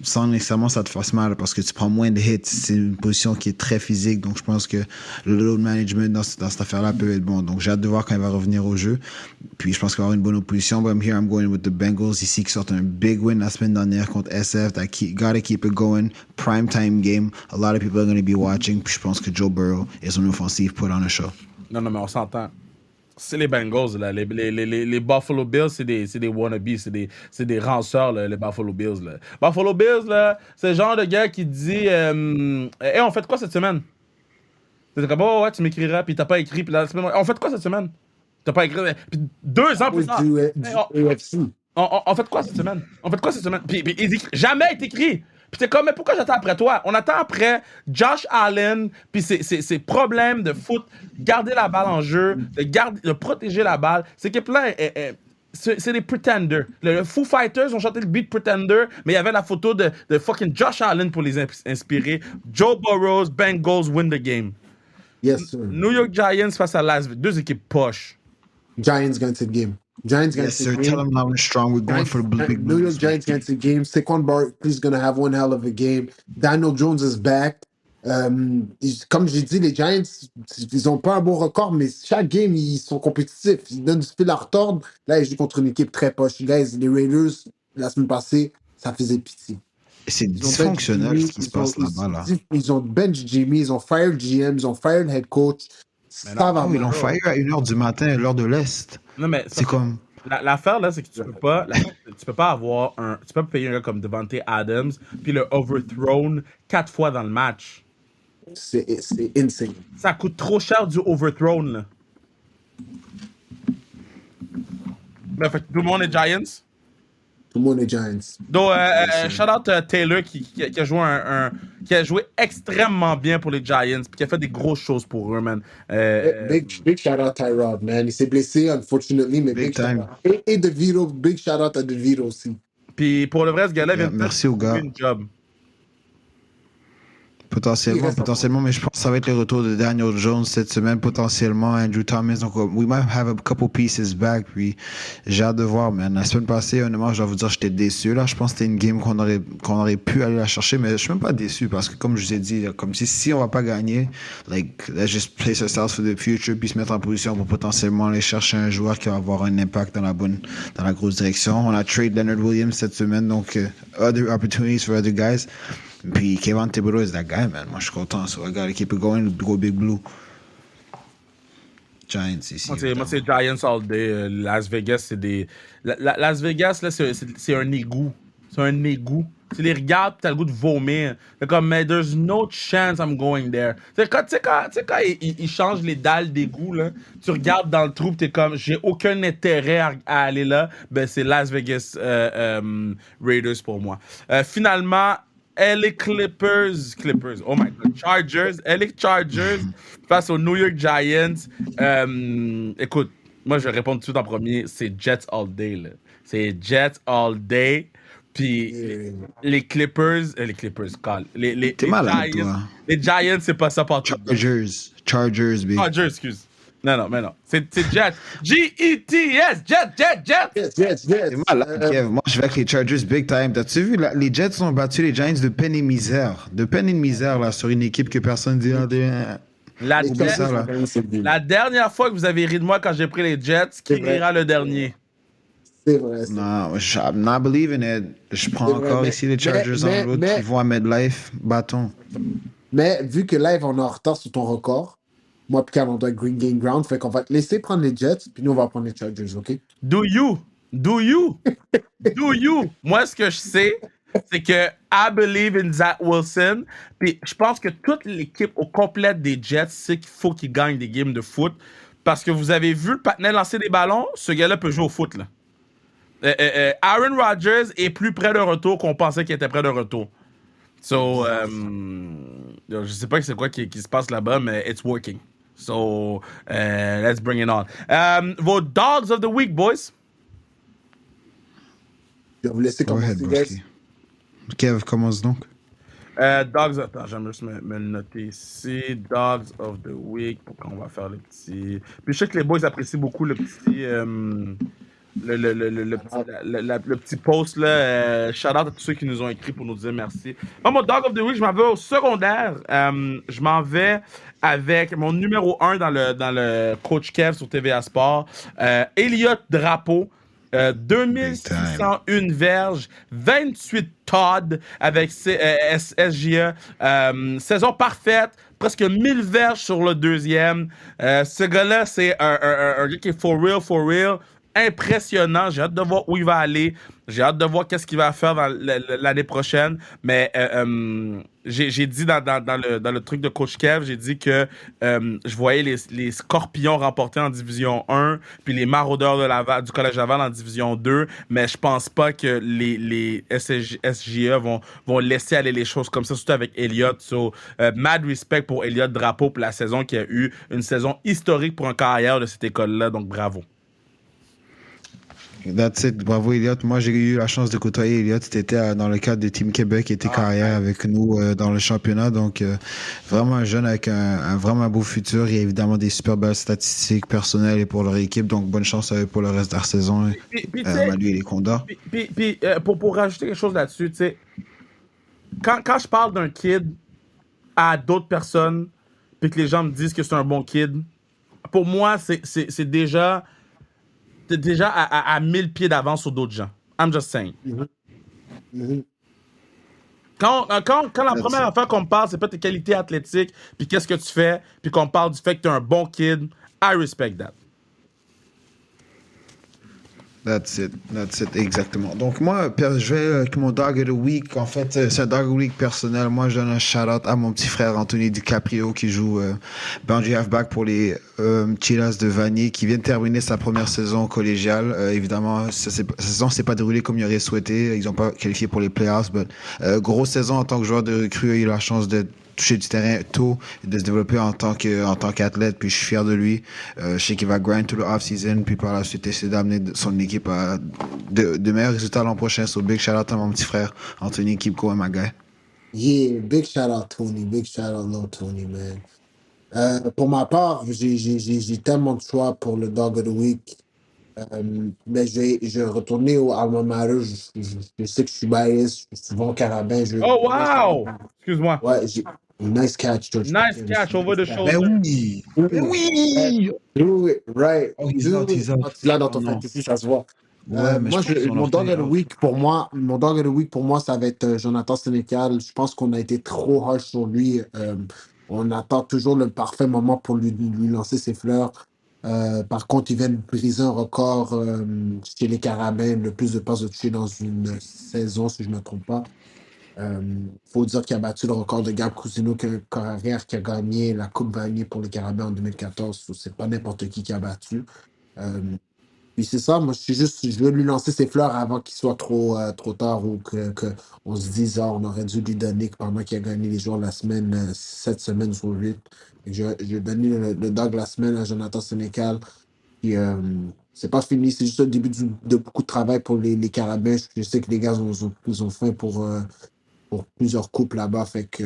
sans nécessairement ça te fasse mal parce que tu prends moins de hits. C'est une position qui est très physique. Donc je pense que le load management dans cette affaire-là peut être bon. Donc j'ai hâte de voir quand il va revenir au jeu. Puis je pense qu'il va avoir une bonne opposition. But I'm going with the Bengals ici qui sortent un big win la semaine dernière contre SF. Gotta keep it going. Prime time game. A lot of people are going to be watching. Puis je pense que Joe Burrow et son offensive put on a show. Non, mais on s'entend. C'est les Bengals, là. Les Buffalo Bills, c'est des wannabes, c'est des ranceurs, là, les Buffalo Bills. Là. Buffalo Bills, là, c'est le genre de gars qui dit hey, on fait quoi cette semaine? T'es comme, oh ouais, tu m'écriras, puis t'as pas écrit, puis la semaine, on fait quoi cette semaine? T'as pas écrit, puis 2 ans plus tard. On fait quoi cette semaine? On fait quoi cette semaine? Puis jamais est écrit. Puis t'es comme, mais pourquoi j'attends après toi? On attend après Josh Allen, puis ses problèmes de foot, garder la balle en jeu, de protéger la balle. Cette équipe-là, c'est des pretenders. Le Foo Fighters ont chanté le beat Pretender, mais il y avait la photo de fucking Josh Allen pour les inspirer. Joe Burrow, Bengals win the game. Yes, sir. New York Giants face à Las Vegas. 2 équipes poches. Giants gagnent cette game. Giants gagnent yes, cette sir. game. Tell them now we're strong. We're going for the big New York Giants gagnent cette game. Saquon Barkley's going to have one hell of a game. Daniel Jones is back. Comme j'ai dit, les Giants, ils ont pas un bon record, mais chaque game, ils sont compétitifs. Ils donnent du fil à retordre. Là, ils jouent contre une équipe très poche. Guys, les Raiders, la semaine passée, ça faisait pitié. C'est Ils ont bench dysfonctionnel Jimmy, ce qui se passe là-bas, là. ils ont bench Jimmy, ils ont fired GM, ils ont fired head coach. Mais Ça non, va Oh, ils mal. l'ont fire à 1h du matin, à l'heure de l'Est. non, mais C'est comme. l'affaire là, c'est que tu peux pas avoir tu peux pas payer un gars comme Devante Adams puis le overthrown 4 fois dans le match. C'est insane. Ça coûte trop cher du overthrown là. Ben, fait que tout le monde est Giants. Tout le monde est Giants. Donc, shout out Taylor qui a joué qui a joué extrêmement bien pour les Giants puis qui a fait des grosses choses pour eux, man. Big shout out Tyrod, man. Il s'est blessé, unfortunately, mais Big big shout time. out. Et DeVito, big shout out à DeVito aussi. Puis pour le vrai, ce gars-là vient de Merci aux trouver gars. une job. Potentiellement, mais je pense que ça va être le retour de Daniel Jones cette semaine, potentiellement Andrew Thomas. Donc, we might have a couple pieces back. Puis, j'ai hâte de voir, man. La semaine passée, honnêtement, je dois vous dire, j'étais déçu. Là, je pense que c'était une game qu'on aurait pu aller la chercher, mais je suis même pas déçu parce que, comme je vous ai dit, comme si on va pas gagner, like, let's just place ourselves for the future, puis se mettre en position pour potentiellement aller chercher un joueur qui va avoir un impact dans la grosse direction. On a trade Leonard Williams cette semaine, donc, other opportunities for other guys. Puis Kevin Thibodeau is that guy, man. Moi, je suis content. So I gotta keep it going. Go Big Blue. Giants ici. Moi, c'est Giants all day. Las Vegas, c'est des. Las Vegas, là, c'est un égout. C'est un égout. Tu les regardes, t'as le goût de vomir. C'est comme, mais there's no chance I'm going there. Tu sais, quand ils changent les dalles d'égout, là, tu regardes dans le trou, t'es comme, j'ai aucun intérêt à aller là. Ben, c'est Las Vegas Raiders pour moi. Finalement, LA Clippers, oh my god, LA Chargers face aux New York Giants. Écoute, moi je vais répondre tout de suite en premier, c'est Jets all day, là. C'est Jets all day. Puis les Clippers, T'es malade, Giants, toi. les Giants, c'est pas ça partout. Chargers, big. Chargers, excuse. Non, mais non. C'est Jets. G-E-T-S. Jets. T'es malade, Kev. Moi, je vais avec les Chargers big time. T'as-tu vu, les Jets ont battu les Giants de peine et misère. De peine et misère, là, sur une équipe que personne dit. La dernière fois que vous avez ri de moi quand j'ai pris les Jets, qui rira le dernier? C'est vrai. Non, I'm not believing it. Je prends encore ici les Chargers en route qui vont à MetLife. Bâton. Mais vu que live, on est en retard sur ton record, moi, puis on doit green game ground, fait qu'on va te laisser prendre les Jets, puis nous, on va prendre les Chargers, OK? Do you? Moi, ce que je sais, c'est que I believe in Zach Wilson. Puis je pense que toute l'équipe au complet des Jets sait qu'il faut qu'ils gagnent des games de foot. Parce que vous avez vu le patinet lancer des ballons, ce gars-là peut jouer au foot, là. Aaron Rodgers est plus près de retour qu'on pensait qu'il était près de retour. So, je sais pas c'est quoi qui se passe là-bas, mais it's working. So, let's bring it on. Vos Dogs of the Week, boys. Je vais vous laisser commencer, guys. Kev, commence donc. Dogs, attends, j'aime juste me le noter ici. Dogs of the Week, pourquoi on va faire le petit... Puis je sais que les boys apprécient beaucoup le petit... le petit post là, shout out à tous ceux qui nous ont écrit pour nous dire merci. Moi, mon Dog of the Week, je m'en vais au secondaire. Je m'en vais avec mon numéro 1 dans le Coach Kev sur TVA Sport. Elliott Drapeau. 2601 verges, 28 Todd avec SGA. Saison parfaite, presque 1000 verges sur le deuxième. Ce gars-là, c'est un gars qui est for real. Impressionnant. J'ai hâte de voir où il va aller. J'ai hâte de voir qu'est-ce qu'il va faire dans l'année prochaine. Mais j'ai dit dans le truc de Coach Kev, j'ai dit que je voyais les Scorpions remporter en Division 1, puis les Maraudeurs du Collège Laval en Division 2. Mais je pense pas que les SGA vont laisser aller les choses comme ça, surtout avec Elliott. So, mad respect pour Elliott Drapeau pour la saison qui a eu une saison historique pour un carrière de cette école-là. Donc, bravo. That's it. Bravo, Elliott. Moi, j'ai eu la chance de côtoyer Elliott. C'était dans le cadre de Team Québec, qui était carrière avec nous dans le championnat. Donc, vraiment un jeune avec un vraiment beau futur. Il y a évidemment des super belles statistiques personnelles et pour leur équipe. Donc, bonne chance à eux pour le reste de la saison. Lui et les Condors. Pour rajouter quelque chose là-dessus, tu sais, quand je parle d'un kid à d'autres personnes, puis que les gens me disent que c'est un bon kid, pour moi, c'est déjà, t'es déjà à 1000 pieds d'avance sur d'autres gens. I'm just saying. Quand la première affaire qu'on me parle, c'est pas tes qualités athlétiques, puis qu'est-ce que tu fais, puis qu'on me parle du fait que t'es un bon kid, I respect that. That's it, exactement. Donc moi, je vais avec mon Dog of the Week. En fait, c'est un Dog of the Week personnel. Moi, je donne un shout-out à mon petit frère Anthony DiCaprio qui joue boundary halfback pour les Chivas de Vanier, qui vient de terminer sa première saison collégiale. Évidemment, sa saison s'est pas déroulée comme il aurait souhaité. Ils n'ont pas qualifié pour les playoffs. Grosse saison en tant que joueur de recrue. Il a eu la chance de toucher du terrain tôt et de se développer en tant qu'athlète, puis je suis fier de lui. Je sais qu'il va grind tout le off-season, puis par la suite essayer d'amener son équipe à de meilleurs résultats l'an prochain. So big shout out à mon petit frère Anthony, keep going my guy. Yeah, big shout out Tony, big shout out little Tony, man. Pour ma part, j'ai tellement de choix pour le Dog of the Week. Mais je vais retourner au alma mater. Je sais que je suis biased. Je suis souvent carabin. Oh, wow! Excuse-moi. Ouais, nice catch, George. Nice catch over the shoulder. Ben oui! Ben oui! Do it right. Oh, he's out. Là, dans ton fantasy, ça se voit. Ouais, mais moi, mon Dog of the out. Week, pour moi, ça va être Jonathan Sénécal. Je pense qu'on a été trop harsh sur lui. On attend toujours le parfait moment pour lui lancer ses fleurs. Par contre, il vient de briser un record chez les Carabins, le plus de passes de toucher dans une saison, si je ne me trompe pas. Faut dire qu'il a battu le record de Gab Cousino, carrière qui a gagné la Coupe Vanier pour les Carabins en 2014. C'est pas n'importe qui a battu. Puis c'est ça, moi je veux lui lancer ses fleurs avant qu'il soit trop tard ou qu'on se dise on aurait dû lui donner pendant qu'il a gagné les jours de la semaine, 7 semaines sur 8. Je vais donner le dog de la semaine à Jonathan Sénécal. Puis c'est pas fini, c'est juste le début de beaucoup de travail pour les Carabins. Je sais que les gars ils ont faim pour plusieurs coupes là-bas, fait que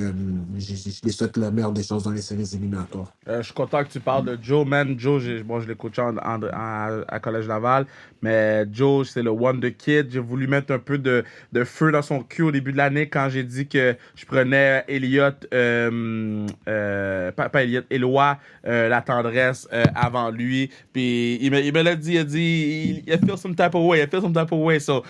je les souhaite le meilleur des chances dans les séries éliminatoires. Je suis content que tu parles de Joe, man. Joe, je l'ai coaché à Collège Laval, mais Joe, c'est le Wonder Kid. J'ai voulu mettre un peu de feu dans son cul au début de l'année quand j'ai dit que je prenais pas Elliott, Éloi, la tendresse avant lui. Puis il me l'a dit, il a feel some type of way, so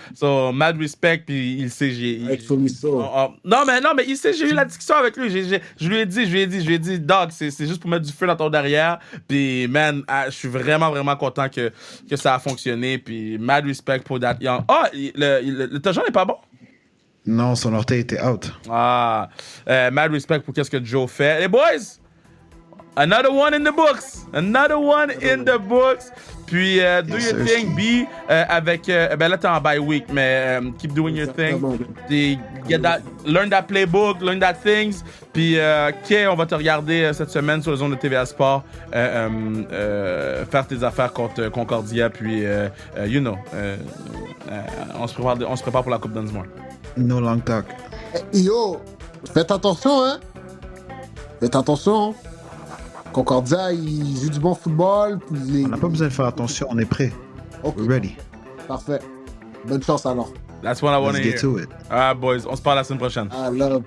mad respect, puis il sait, Rightfully so. non, mais il sait, j'ai eu la discussion avec lui. Je lui ai dit, dog, c'est juste pour mettre du feu dans ton derrière. Puis, man, je suis vraiment, vraiment content que ça a fonctionné. Puis, mad respect pour that young. Le touchdown n'est pas bon? Non, son orteil était out. Mad respect pour qu'est-ce que Joe fait. Les boys, another one in the books. Puis, do your thing, B, avec... là, t'es en bye week, mais keep doing your thing. Learn that playbook, learn that things. Puis, Kay, on va te regarder cette semaine sur les ondes de TVA Sport. Faire tes affaires contre Concordia. Puis, on se prépare pour la Coupe Dunsmore. No long talk. Yo, faites attention, hein. Concordia, il joue du bon football. On n'a pas besoin de faire attention, on est prêt. Okay. We're ready. Parfait. Bonne chance alors. That's what I want to hear. Let's get to it. All right, boys. On se parle la semaine prochaine. I love.